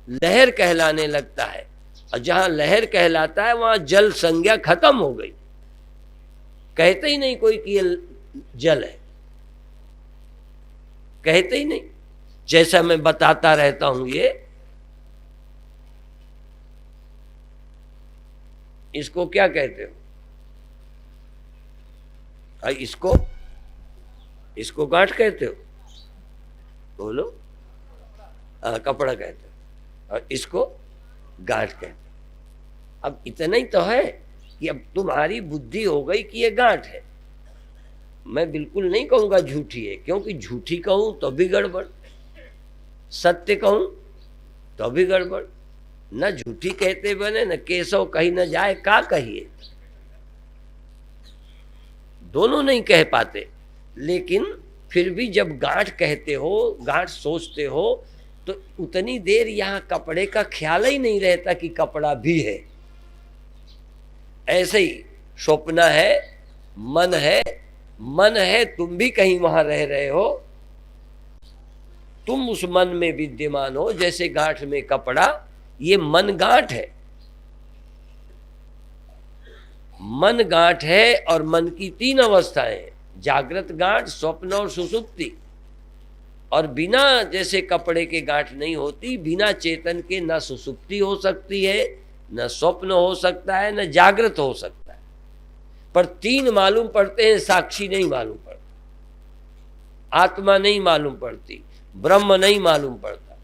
Speaker 1: लहर कहलाने लगता है, और जहां लहर कहलाता है वहां जल संज्ञा खत्म हो गई। कहते ही नहीं कोई कि ये जल है, कहते ही नहीं। जैसा मैं बताता रहता हूं, ये इसको क्या कहते हो? इसको गांठ कहते हो? बोलो। कपड़ा कहते हो, और इसको गांठ कहते हो। अब इतना ही तो है कि अब तुम्हारी बुद्धि हो गई कि ये गांठ है। मैं बिल्कुल नहीं कहूंगा झूठी है, क्योंकि झूठी कहूं तो भी गड़बड़, सत्य कहूं तो भी गड़बड़। न झूठी कहते बने न केशव कहीं न जाए, का कहिए। दोनों नहीं कह पाते, लेकिन फिर भी जब गांठ कहते हो, गांठ सोचते हो, तो उतनी देर यहां कपड़े का ख्याल ही नहीं रहता कि कपड़ा भी है। ऐसे ही स्वप्न है, मन है, मन है, तुम भी कहीं वहां रह रहे हो, तुम उस मन में विद्यमान हो। जैसे गांठ में कपड़ा, ये मन गांठ है, मन गांठ है। और मन की तीन अवस्थाएं हैं, जागृत गांठ, स्वप्न और सुषुप्ति। और बिना जैसे कपड़े के गांठ नहीं होती, बिना चेतन के न सुषुप्ति हो सकती है, न स्वप्न हो सकता है, न जागृत हो सकता है। पर तीन मालूम पड़ते हैं, साक्षी नहीं मालूम पड़ता, आत्मा नहीं मालूम पड़ती, ब्रह्म नहीं मालूम पड़ता,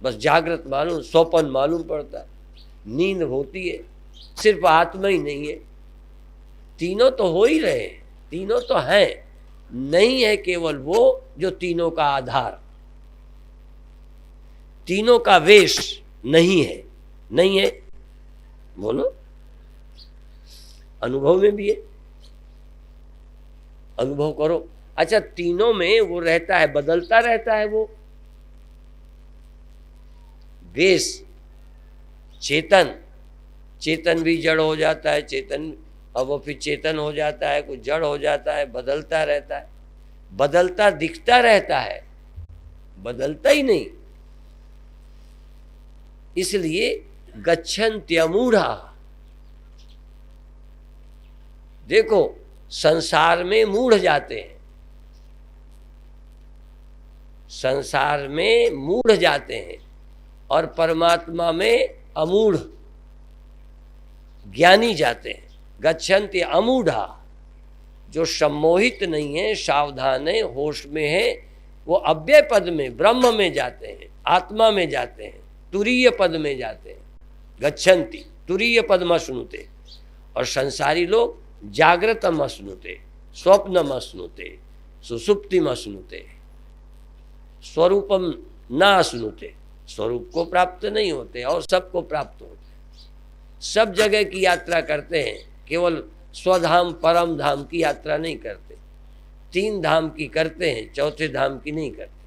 Speaker 1: बस जागृत मालूम, स्वप्न मालूम पड़ता, नींद होती है, सिर्फ आत्मा ही नहीं है। तीनों तो हो ही रहे, तीनों तो हैं, नहीं है केवल वो जो तीनों का आधार, तीनों का वेश नहीं है। नहीं है, बोलो। अनुभव में भी है, अनुभव करो। अच्छा, तीनों में वो रहता है, बदलता रहता है वो वेश। चेतन, चेतन भी जड़ हो जाता है, चेतन, अब वो फिर चेतन हो जाता है, कुछ जड़ हो जाता है, बदलता रहता है, बदलता दिखता रहता है, बदलता ही नहीं। इसलिए गच्छन्त्यमूढ़ा। देखो, संसार में मूढ़ जाते हैं, संसार में मूढ़ जाते हैं, और परमात्मा में अमूढ़ ज्ञानी जाते हैं। गच्छन्ति अमूढ़ा, जो सम्मोहित नहीं है, सावधान है, होश में है, वो अव्यय पद में, ब्रह्म में जाते हैं, आत्मा में जाते हैं, तुरीय पद में जाते हैं। गच्छन्ति तुरीय पद मश्नुते। और संसारी लोग जागृत मश्नुते, स्वप्न मश्नुते, सुसुप्ति मश्नुते, स्वरूपम न अश्नुते। स्वरूप को प्राप्त नहीं होते और सबको प्राप्त होते, सब जगह की यात्रा करते हैं, केवल स्वधाम परम धाम की यात्रा नहीं करते। तीन धाम की करते हैं, चौथे धाम की नहीं करते।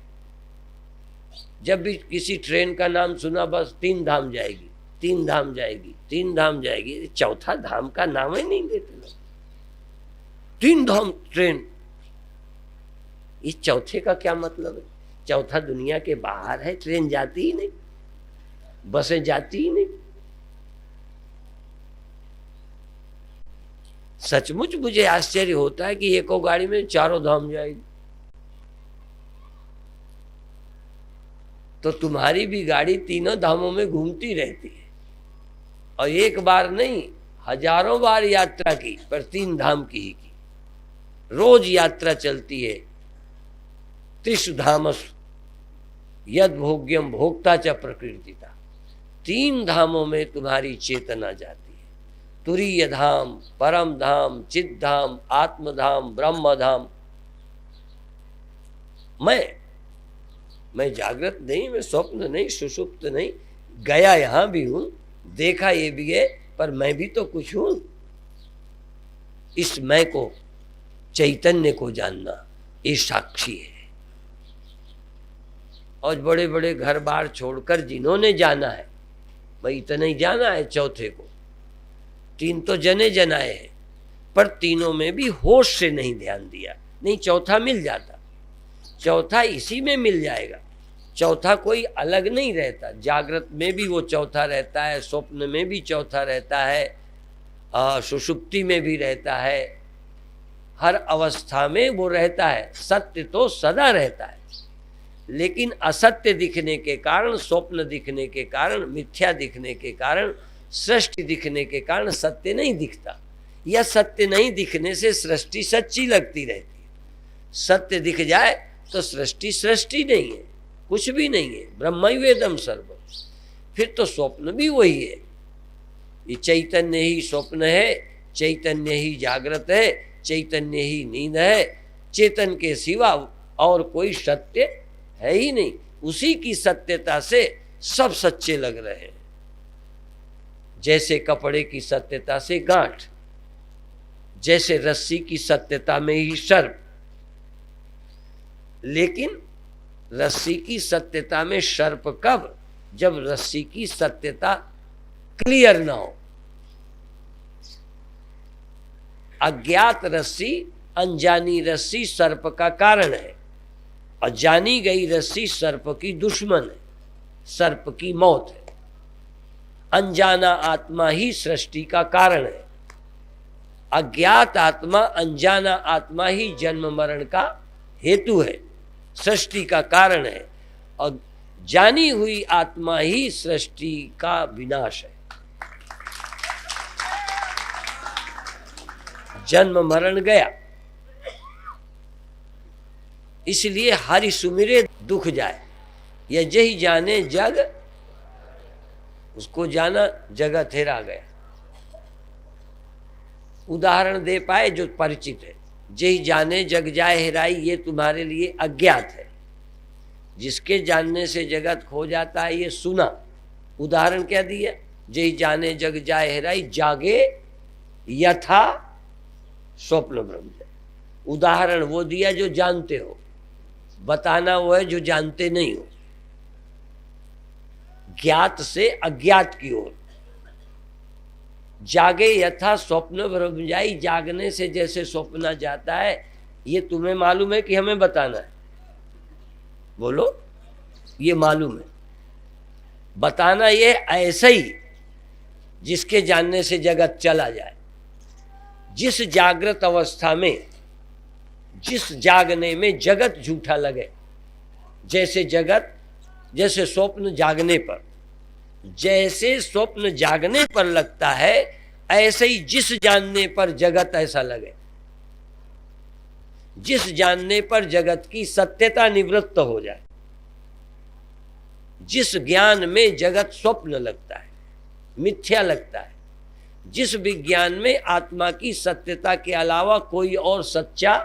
Speaker 1: जब भी किसी ट्रेन का नाम सुना, बस तीन धाम जाएगी, तीन धाम जाएगी, तीन धाम जाएगी, चौथा धाम का नाम ही नहीं लेते लोग। तीन धाम ट्रेन, इस चौथे का क्या मतलब है? चौथा दुनिया के बाहर है, ट्रेन जाती ही नहीं, बसें जाती ही नहीं। सचमुच मुझे आश्चर्य होता है कि एको गाड़ी में चारों धाम जाएगी। तो तुम्हारी भी गाड़ी तीनों धामों में घूमती रहती है, और एक बार नहीं, हजारों बार यात्रा की, पर तीन धाम की ही की। रोज यात्रा चलती है। त्रिषु धामस यद भोग्यम भोक्ता च प्रकृतिता। 3 धामों में तुम्हारी चेतना जाती है। तुरीय धाम, परम धाम, चिद धाम, आत्मधाम, ब्रह्म धाम। मैं जागृत नहीं, मैं स्वप्न नहीं, सुषुप्त नहीं, गया यहां भी हूं, देखा ये भी है, पर मैं भी तो कुछ हूं। इस मैं को, चैतन्य को जानना, ये साक्षी है। और बड़े बड़े घर बार छोड़कर जिन्होंने जाना है, भाई इतना ही जाना है चौथे को, 3 तो जने जनाए हैं, पर तीनों में भी होश से नहीं ध्यान दिया, नहीं चौथा मिल जाता। चौथा इसी में मिल जाएगा। चौथा कोई अलग नहीं रहता, जागृत में भी वो चौथा रहता है, स्वप्न में भी चौथा रहता है, सुषुप्ति में भी रहता है, हर अवस्था में वो रहता है। सत्य तो सदा रहता है, लेकिन असत्य दिखने के कारण, स्वप्न दिखने के कारण, मिथ्या दिखने के कारण, सृष्टि दिखने के कारण सत्य नहीं दिखता। या सत्य नहीं दिखने से सृष्टि सच्ची लगती रहती है। सत्य दिख जाए तो सृष्टि सृष्टि नहीं है, कुछ भी नहीं है, ब्रह्मैवेदम सर्वम। फिर तो स्वप्न भी वही है। ये चैतन्य ही स्वप्न है, चैतन्य ही जागृत है, चैतन्य ही नींद है। चेतन के सिवा और कोई सत्य है ही नहीं। उसी की सत्यता से सब सच्चे लग रहे हैं। जैसे कपड़े की सत्यता से गांठ, जैसे रस्सी की सत्यता में ही सर्प। लेकिन रस्सी की सत्यता में सर्प कब? जब रस्सी की सत्यता क्लियर ना हो। अज्ञात रस्सी, अनजानी रस्सी सर्प का कारण है, और जानी गई रस्सी सर्प की दुश्मन है, सर्प की मौत है। अनजाना आत्मा ही सृष्टि का कारण है। अज्ञात आत्मा, अनजाना आत्मा ही जन्म मरण का हेतु है, सृष्टि का कारण है। और जानी हुई आत्मा ही सृष्टि का विनाश है। जन्म मरण गया, इसलिए हरि सुमिरे दुख जाए। यह जही जाने जग, उसको जाना जगत हेरा गया। उदाहरण दे पाए जो परिचित है। जही जाने जग जाए हेराई, ये तुम्हारे लिए अज्ञात है। जिसके जानने से जगत खो जाता है, ये सुना। उदाहरण क्या दिया? जही जाने जग जाए हेराई, जागे यथा स्वप्न ब्रह्म। उदाहरण वो दिया जो जानते हो, बताना वो है जो जानते नहीं हो। ज्ञात से अज्ञात की ओर। जागे यथा स्वप्न ब्रह्म जाई, जागने से जैसे स्वप्न जाता है, ये तुम्हें मालूम है कि हमें बताना है? बोलो, ये मालूम है। बताना ये ऐसा ही जिसके जानने से जगत चला जाए। जिस जागृत अवस्था में, जिस जागने में जगत झूठा लगे, जैसे जगत, जैसे स्वप्न जागने पर, जैसे स्वप्न जागने पर लगता है, ऐसे ही जिस जानने पर जगत ऐसा लगे। जिस जानने पर जगत की सत्यता निवृत्त हो जाए, जिस ज्ञान में जगत स्वप्न लगता है, मिथ्या लगता है, जिस विज्ञान में आत्मा की सत्यता के अलावा कोई और सच्चा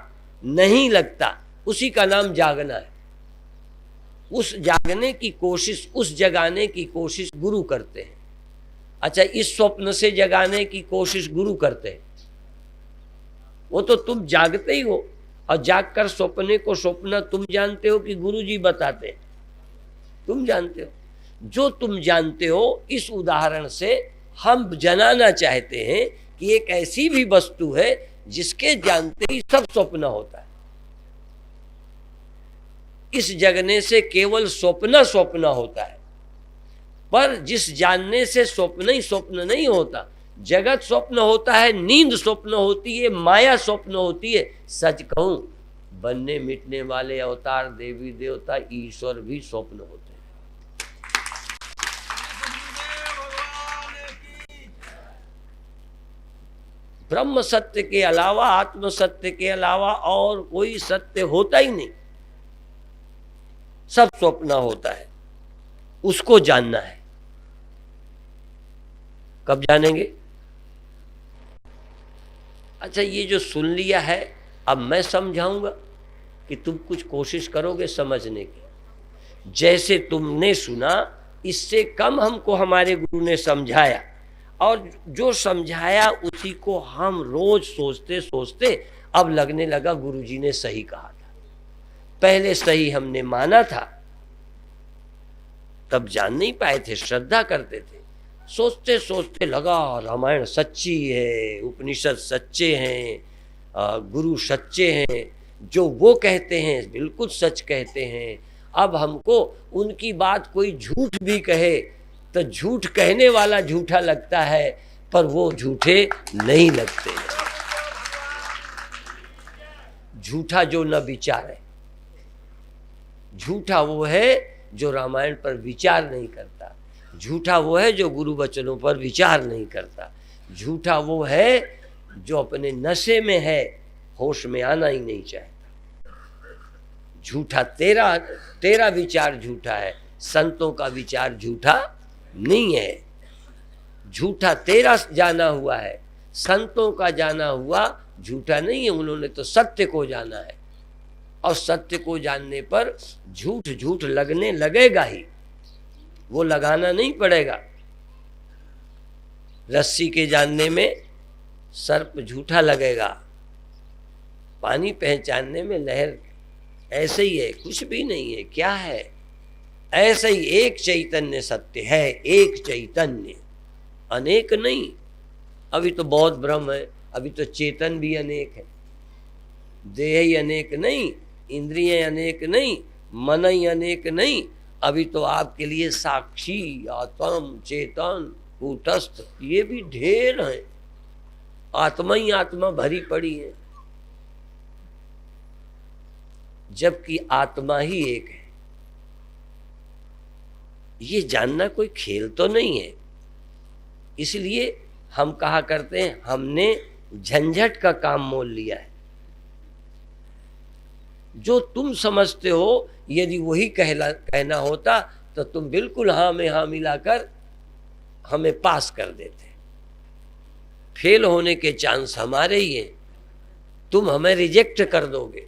Speaker 1: नहीं लगता, उसी का नाम जागना है। उस जागने की कोशिश, उस जगाने की कोशिश गुरु करते हैं। अच्छा, इस स्वप्न से जगाने की कोशिश गुरु करते हैं, वो तो तुम जागते ही हो। और जागकर स्वप्ने को स्वप्न तुम जानते हो कि गुरु जी बताते हैं? तुम जानते हो। जो तुम जानते हो, इस उदाहरण से हम जनाना चाहते हैं कि एक ऐसी भी वस्तु है जिसके जानते ही सब स्वप्न होता है। इस जगने से केवल स्वप्न स्वप्न होता है, पर जिस जानने से स्वप्न ही स्वप्न नहीं होता। जगत स्वप्न होता है, नींद स्वप्न होती है, माया स्वप्न होती है। सच कहूं, बनने मिटने वाले अवतार, देवी देवता, ईश्वर भी स्वप्न होते हैं। ब्रह्म सत्य के अलावा, आत्म सत्य के अलावा और कोई सत्य होता ही नहीं, सब स्वप्न होता है, उसको जानना है। कब जानेंगे? अच्छा, ये जो सुन लिया है, अब मैं समझाऊंगा कि तुम कुछ कोशिश करोगे समझने की। जैसे तुमने सुना, इससे कम हमको हमारे गुरु ने समझाया, और जो समझाया उसी को हम रोज सोचते सोचते अब लगने लगा गुरुजी ने सही कहा था। पहले सही हमने माना था, तब जान नहीं पाए थे, श्रद्धा करते थे, सोचते सोचते लगा रामायण सच्ची है, उपनिषद सच्चे हैं, गुरु सच्चे हैं, जो वो कहते हैं बिल्कुल सच कहते हैं। अब हमको उनकी बात कोई झूठ भी कहे तो झूठ कहने वाला झूठा लगता है, पर वो झूठे नहीं लगते। झूठा जो न विचारे, झूठा वो है जो रामायण पर विचार नहीं करता, झूठा वो है जो गुरु वचनों पर विचार नहीं करता, झूठा वो है जो अपने नशे में है, होश में आना ही नहीं चाहता। झूठा तेरा विचार झूठा है, संतों का विचार झूठा नहीं है। झूठा तेरा जाना हुआ है, संतों का जाना हुआ झूठा नहीं है। उन्होंने तो सत्य को जाना है, और सत्य को जानने पर झूठ झूठ लगने लगेगा ही, वो लगाना नहीं पड़ेगा। रस्सी के जानने में सर्प झूठा लगेगा, पानी पहचानने में लहर ऐसे ही है, कुछ भी नहीं है। क्या है? ऐसे ही एक चैतन्य सत्य है, एक चैतन्य, अनेक नहीं। अभी तो बहुत भ्रम है, अभी तो चेतन भी अनेक है, देह ही अनेक नहीं, इंद्रियां अनेक नहीं, मन ही अनेक नहीं। अभी तो आपके लिए साक्षी, आत्म, चेतन, कूटस्थ, ये भी ढेर है। आत्मा ही आत्मा भरी पड़ी है, जबकि आत्मा ही एक है। ये जानना कोई खेल तो नहीं है। इसलिए हम कहा करते हैं हमने झंझट का काम मोल लिया है। जो तुम समझते हो, यदि वही कहना होता तो तुम बिल्कुल हाँ में हाँ मिलाकर हमें पास कर देते। फेल होने के चांस हमारे ही हैं, तुम हमें रिजेक्ट कर दोगे।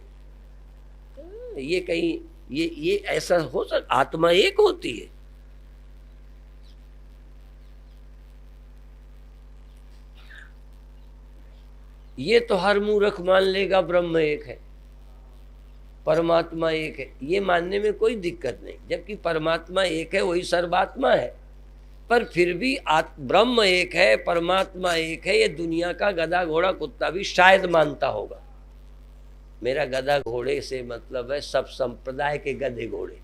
Speaker 1: ये कहीं ये ऐसा हो सकता? आत्मा एक होती है। ये तो हर मूर्ख मान लेगा ब्रह्म एक है, परमात्मा एक है, ये मानने में कोई दिक्कत नहीं। जबकि परमात्मा एक है, वही सर्वात्मा है, पर फिर भी ब्रह्म एक है, परमात्मा एक है, ये दुनिया का गधा घोड़ा कुत्ता भी शायद मानता होगा। मेरा गधा घोड़े से मतलब है सब संप्रदाय के गधे घोड़े।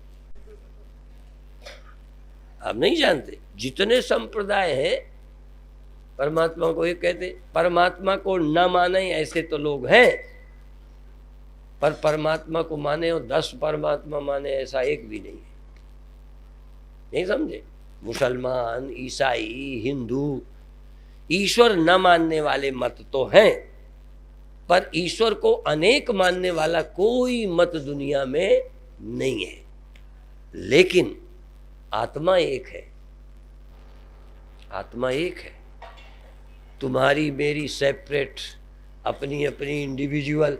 Speaker 1: आप नहीं जानते जितने संप्रदाय हैं परमात्मा को एक कहते। परमात्मा को न माने ऐसे तो लोग हैं, पर परमात्मा को माने और 10 परमात्मा माने ऐसा एक भी नहीं है। नहीं समझे? मुसलमान, ईसाई, हिंदू ईश्वर न मानने वाले मत तो हैं, पर ईश्वर को अनेक मानने वाला कोई मत दुनिया में नहीं है। लेकिन आत्मा एक है, आत्मा एक है। तुम्हारी मेरी सेपरेट, अपनी अपनी इंडिविजुअल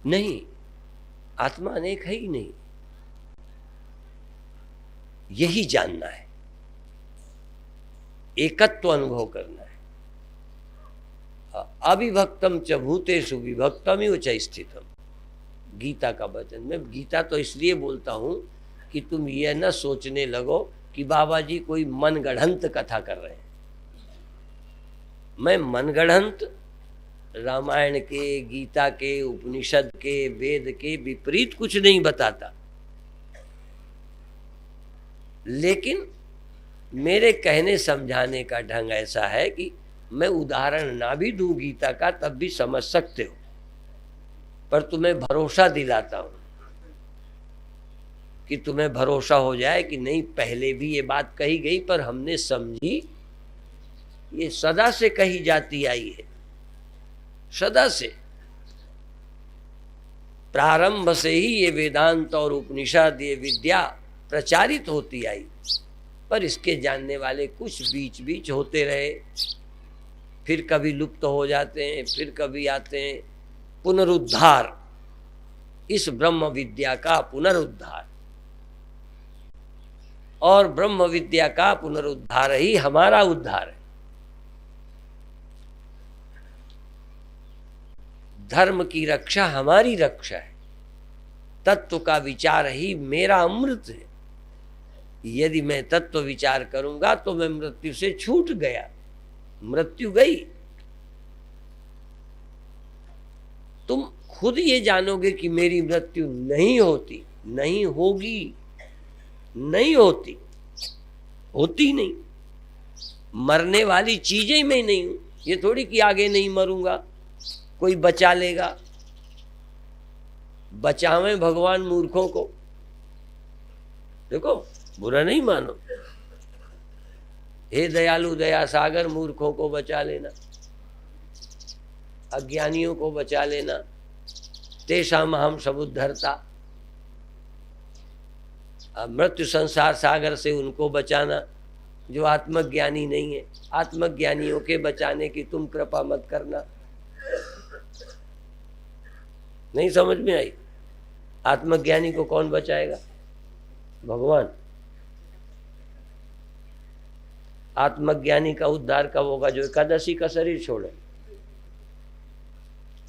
Speaker 1: नहीं, आत्मा अनेक है ही नहीं। यही जानना है, एकत्व अनुभव करना है। अविभक्तम च भूतेषु विभक्तमिव च स्थितम, गीता का वचन। मैं गीता तो इसलिए बोलता हूं कि तुम यह न सोचने लगो कि बाबा जी कोई मनगढ़ंत कथा कर रहे हैं। मैं मनगढ़ंत रामायण के, गीता के, उपनिषद के, वेद के विपरीत कुछ नहीं बताता, लेकिन मेरे कहने समझाने का ढंग ऐसा है कि मैं उदाहरण ना भी दूं गीता का तब भी समझ सकते हो, पर तुम्हें भरोसा दिलाता हूं कि तुम्हें भरोसा हो जाए कि नहीं, पहले भी ये बात कही गई पर हमने समझी ये सदा से कही जाती आई है, सदा से प्रारंभ से ही ये वेदांत और उपनिषद ये विद्या प्रचारित होती आई, पर इसके जानने वाले कुछ बीच बीच होते रहे, फिर कभी लुप्त हो जाते हैं, फिर कभी आते हैं। पुनरुद्धार, इस ब्रह्म विद्या का पुनरुद्धार, और ब्रह्म विद्या का पुनरुद्धार ही हमारा उद्धार है। धर्म की रक्षा हमारी रक्षा है, तत्व का विचार ही मेरा अमृत है। यदि मैं तत्व विचार करूंगा तो मैं मृत्यु से छूट गया, मृत्यु गई। तुम खुद ये जानोगे कि मेरी मृत्यु नहीं होती, नहीं होगी, नहीं होती, होती नहीं। मरने वाली चीजें मैं नहीं हूं, ये थोड़ी कि आगे नहीं मरूंगा, कोई बचा लेगा। बचावे भगवान मूर्खों को, देखो बुरा नहीं मानो, हे दयालु दया सागर मूर्खों को बचा लेना, अज्ञानियों को बचा लेना। तेषाम हम समुद्धरता, मृत्यु संसार सागर से उनको बचाना जो आत्मज्ञानी नहीं है। आत्मज्ञानियों के बचाने की तुम कृपा मत करना। नहीं समझ में आई? आत्मज्ञानी को कौन बचाएगा? भगवान। आत्मज्ञानी का उद्धार कब होगा? जो एकादशी का शरीर छोड़े।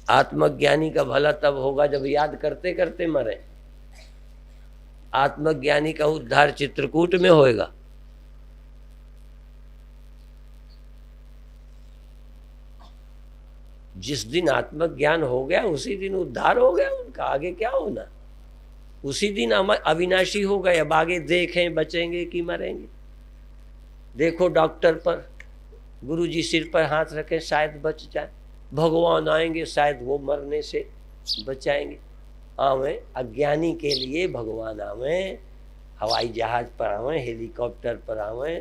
Speaker 1: आत्मज्ञानी का भला तब होगा जब याद करते करते मरे। आत्मज्ञानी का उद्धार चित्रकूट में होएगा। जिस दिन आत्मज्ञान हो गया उसी दिन उद्धार हो गया उनका, आगे क्या होना? उसी दिन अविनाशी हो गए। अब आगे देखें बचेंगे कि मरेंगे। देखो डॉक्टर पर, गुरुजी सिर पर हाथ रखें शायद बच जाए, भगवान आएंगे शायद वो मरने से बचाएंगे। आवे अज्ञानी के लिए भगवान आवे, हवाई जहाज पर आवे, हेलीकॉप्टर पर आवे,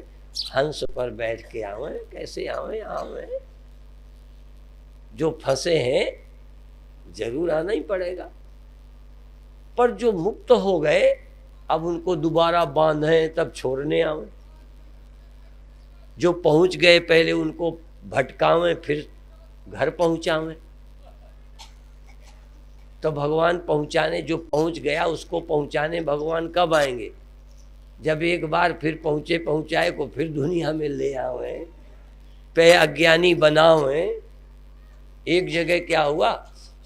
Speaker 1: हंस पर बैठ के आवे, कैसे आवे? आवे। जो फंसे हैं जरूर आना ही पड़ेगा, पर जो मुक्त हो गए अब उनको दोबारा बांधें तब छोड़ने आवे। जो पहुंच गए पहले उनको भटकावें फिर घर पहुंचावें। तो भगवान पहुंचाने, जो पहुंच गया उसको पहुंचाने भगवान कब आएंगे? जब एक बार फिर पहुंचाए को फिर दुनिया में ले आवे, पे अज्ञानी बनावे। एक जगह क्या हुआ,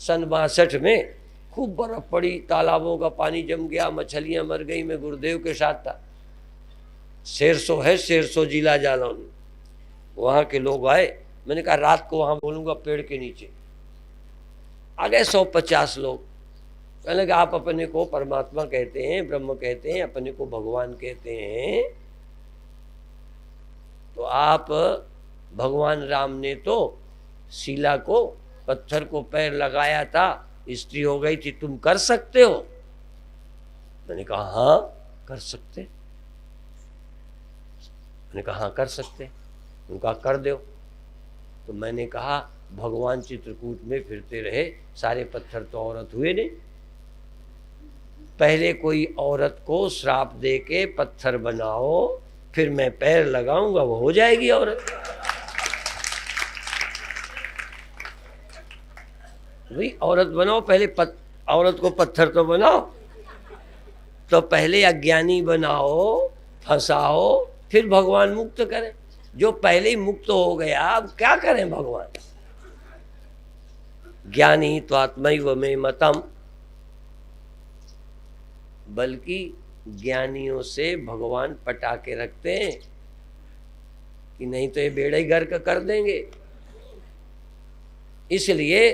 Speaker 1: सन 62 में खूब बर्फ पड़ी, तालाबों का पानी जम गया, मछलियां मर गई। मैं गुरुदेव के साथ था। शेरसो है, शेरसो जिला जालौन, वहाँ के लोग आए। मैंने कहा रात को वहाँ बोलूँगा पेड़ के नीचे। आ गए 150 लोग। कहने लगे आप अपने को परमात्मा कहते हैं, ब्रह्म कहते हैं, अपने को भगवान कहते हैं, तो आप भगवान राम ने तो शिला को, पत्थर को पैर लगाया था, स्त्री हो गई थी, तुम कर सकते हो? मैंने कहा हाँ कर सकते। मैंने कहा हाँ कर सकते। उनका कर दो। तो मैंने कहा भगवान चित्रकूट में फिरते रहे, सारे पत्थर तो औरत हुए नहीं। पहले कोई औरत को श्राप दे के पत्थर बनाओ, फिर मैं पैर लगाऊंगा, वो हो जाएगी औरत। भाई औरत बनाओ, पहले औरत को पत्थर तो बनाओ। तो पहले अज्ञानी बनाओ, फंसाओ, फिर भगवान मुक्त करें। जो पहले ही मुक्त हो गया अब क्या करें भगवान? ज्ञानी तो आत्मैव में मतम, बल्कि ज्ञानियों से भगवान पटा के रखते हैं कि नहीं तो ये बेड़ा ही गर्क कर देंगे। इसलिए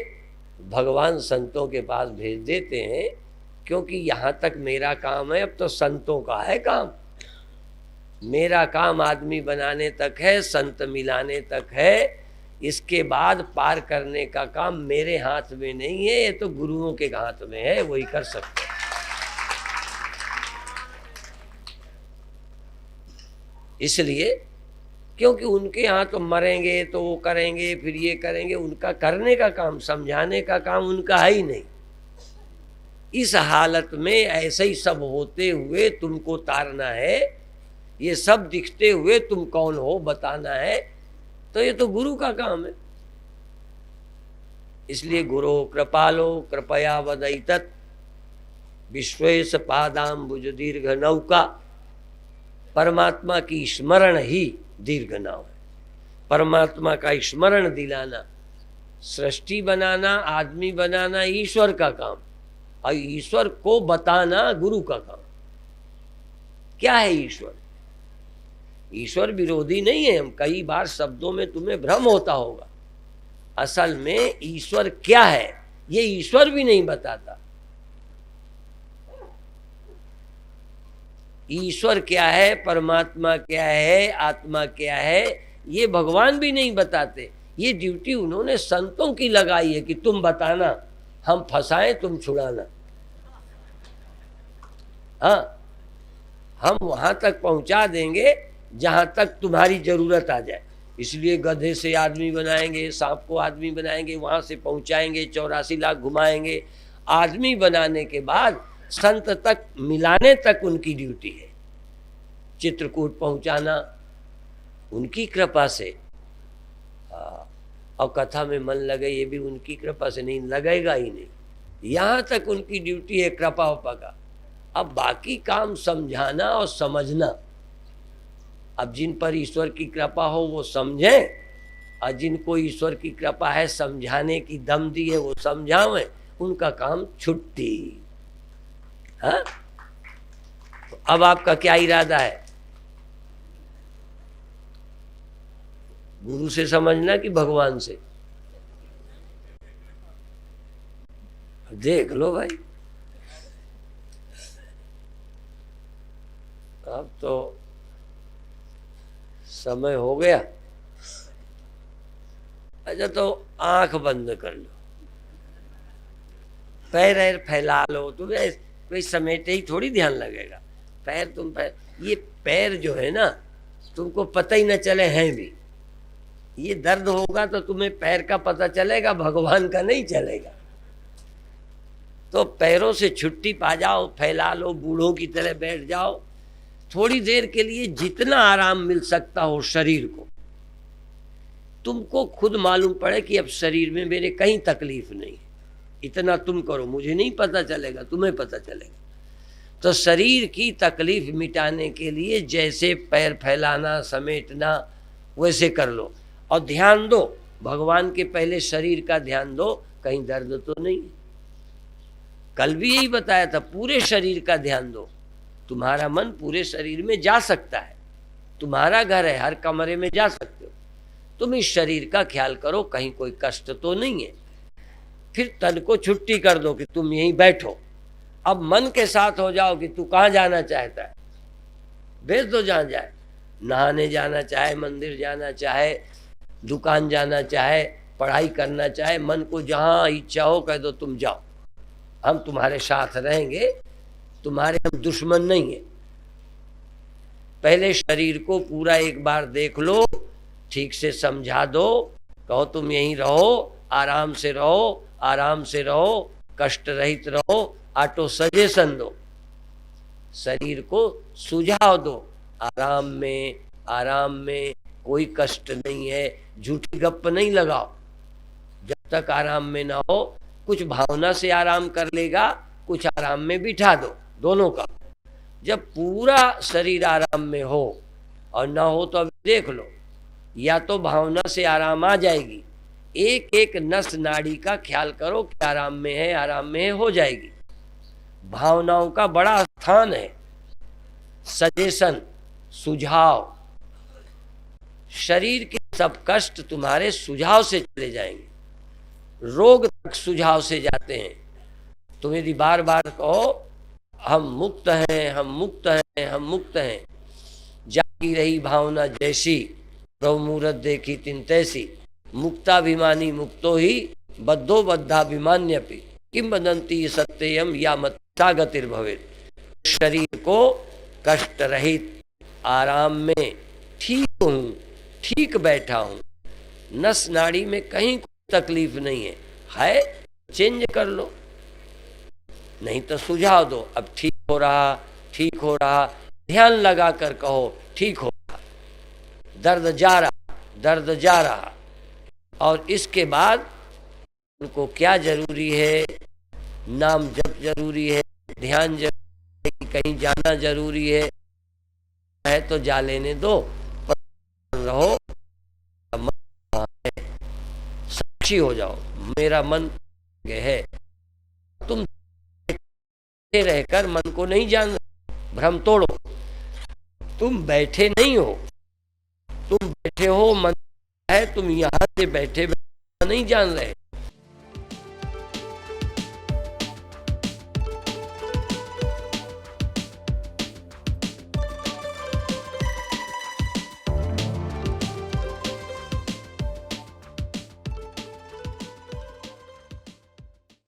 Speaker 1: भगवान संतों के पास भेज देते हैं, क्योंकि यहाँ तक मेरा काम है, अब तो संतों का है काम। मेरा काम आदमी बनाने तक है, संत मिलाने तक है। इसके बाद पार करने का काम मेरे हाथ में नहीं है, ये तो गुरुओं के हाथ में है, वही कर सकते हैं। इसलिए क्योंकि उनके यहाँ तो मरेंगे तो वो करेंगे, फिर ये करेंगे, उनका करने का काम, समझाने का काम उनका है ही नहीं। इस हालत में ऐसे ही सब होते हुए तुमको तारना है, ये सब दिखते हुए तुम कौन हो बताना है, तो ये तो गुरु का काम है। इसलिए गुरु कृपालो कृपया वदैतत् विश्वेश पादाम्बुज दीर्घ नौका। परमात्मा की स्मरण ही दीर्घ नाव है। परमात्मा का स्मरण दिलाना, सृष्टि बनाना, आदमी बनाना ईश्वर का काम, और ईश्वर को बताना गुरु का काम। क्या है ईश्वर? ईश्वर विरोधी नहीं है। हम कई बार शब्दों में तुम्हें भ्रम होता होगा। असल में ईश्वर क्या है ये ईश्वर भी नहीं बताता। ईश्वर क्या है, परमात्मा क्या है, आत्मा क्या है, ये भगवान भी नहीं बताते। ये ड्यूटी उन्होंने संतों की लगाई है कि तुम बताना, हम फंसाएं तुम छुड़ाना। हाँ, हम वहां तक पहुंचा देंगे जहां तक तुम्हारी जरूरत आ जाए। इसलिए गधे से आदमी बनाएंगे, सांप को आदमी बनाएंगे, वहां से पहुंचाएंगे, 84 लाख घुमाएंगे। आदमी बनाने के बाद संत तक मिलाने तक उनकी ड्यूटी है। चित्रकूट पहुंचाना उनकी कृपा से। और कथा में मन लगे ये भी उनकी कृपा से, नहीं लगेगा ही नहीं। यहाँ तक उनकी ड्यूटी है कृपा उपा का। अब बाकी काम समझाना और समझना। अब जिन पर ईश्वर की कृपा हो वो समझें, और जिनको ईश्वर की कृपा है समझाने की दम दी है वो समझावें। उनका काम छुट्टी। हाँ, तो अब आपका क्या इरादा है? गुरु से समझना कि भगवान से? देख लो भाई, अब तो समय हो गया। अच्छा, तो आंख बंद कर लो, पैर फैला लो। तुम्हें कोई समेटे ही थोड़ी ध्यान लगेगा। पैर ये पैर जो है ना, तुमको पता ही न चले हैं भी। ये दर्द होगा तो तुम्हें पैर का पता चलेगा, भगवान का नहीं चलेगा। तो पैरों से छुट्टी पा जाओ, फैला लो, बूढ़ों की तरह बैठ जाओ। थोड़ी देर के लिए जितना आराम मिल सकता हो शरीर को। तुमको खुद मालूम पड़े कि अब शरीर में मेरे कहीं तकलीफ नहीं, इतना तुम करो, मुझे नहीं पता चलेगा, तुम्हें पता चलेगा। तो शरीर की तकलीफ मिटाने के लिए जैसे पैर फैलाना, समेटना, वैसे कर लो। और ध्यान दो, भगवान के पहले शरीर का ध्यान दो, कहीं दर्द तो नहीं। कल भी यही बताया था, पूरे शरीर का ध्यान दो। तुम्हारा मन पूरे शरीर में जा सकता है, तुम्हारा घर है, हर कमरे में जा सकते हो। तुम इस शरीर का ख्याल करो, कहीं कोई कष्ट तो नहीं है। फिर तन को छुट्टी कर दो कि तुम यहीं बैठो। अब मन के साथ हो जाओ कि तू कहाँ जाना चाहता है, भेज दो जहाँ जाए। नहाने जाना चाहे, मंदिर जाना चाहे, दुकान जाना चाहे, पढ़ाई करना चाहे, मन को जहाँ इच्छा हो कह दो तुम जाओ, हम तुम्हारे साथ रहेंगे, तुम्हारे हम दुश्मन नहीं है। पहले शरीर को पूरा एक बार देख लो, ठीक से समझा दो, कहो तुम यहीं रहो, आराम से रहो, आराम से रहो, कष्ट रहित रहो, ऑटो सजेशन दो, शरीर को सुझाव दो। आराम में, आराम में, कोई कष्ट नहीं है, झूठी गप्प नहीं लगाओ। जब तक आराम में ना हो, कुछ भावना से आराम कर लेगा, कुछ आराम में बिठा दो, दोनों का। जब पूरा शरीर आराम में हो और ना हो तो अभी देख लो, या तो भावना से आराम आ जाएगी, एक एक नस नाड़ी का ख्याल करो कि आराम में है, आराम में है, हो जाएगी। भावनाओं का बड़ा स्थान है, सजेशन, सुझाव। शरीर के सब कष्ट तुम्हारे सुझाव से चले जाएंगे, रोग तक सुझाव से जाते हैं। तुम यदि बार बार कहो हम मुक्त हैं, हम मुक्त हैं, हम मुक्त हैं, जागी रही भावना जैसी, प्रभु मूरत देखी तिन तैसी, मुक्ताभिमानी मुक्तो ही बद्धो बद्धाभिमान्यपि किम वदंती सत्यम या मत्ता गतिर्भवेत्। शरीर को कष्ट रहित, आराम में, ठीक हूँ, ठीक बैठा हूँ, नस नाड़ी में कहीं कोई तकलीफ नहीं है चेंज कर लो, नहीं तो सुझाव दो। अब ठीक हो रहा, ठीक हो रहा, ध्यान लगा कर कहो ठीक हो रहा, दर्द जा रहा, दर्द जा रहा। और इसके बाद उनको क्या जरूरी है, नाम जप जरूरी है, ध्यान जरूरी है, कहीं जाना जरूरी है तो जा लेने दो, पर रहो, मन कहाँ है, साक्षी हो जाओ, मेरा मन है। तुम रहकर मन को नहीं जान रहे, भ्रम तोड़ो, तुम बैठे नहीं हो, तुम बैठे हो, मन है, तुम यहाँ से बैठे नहीं जान रहे,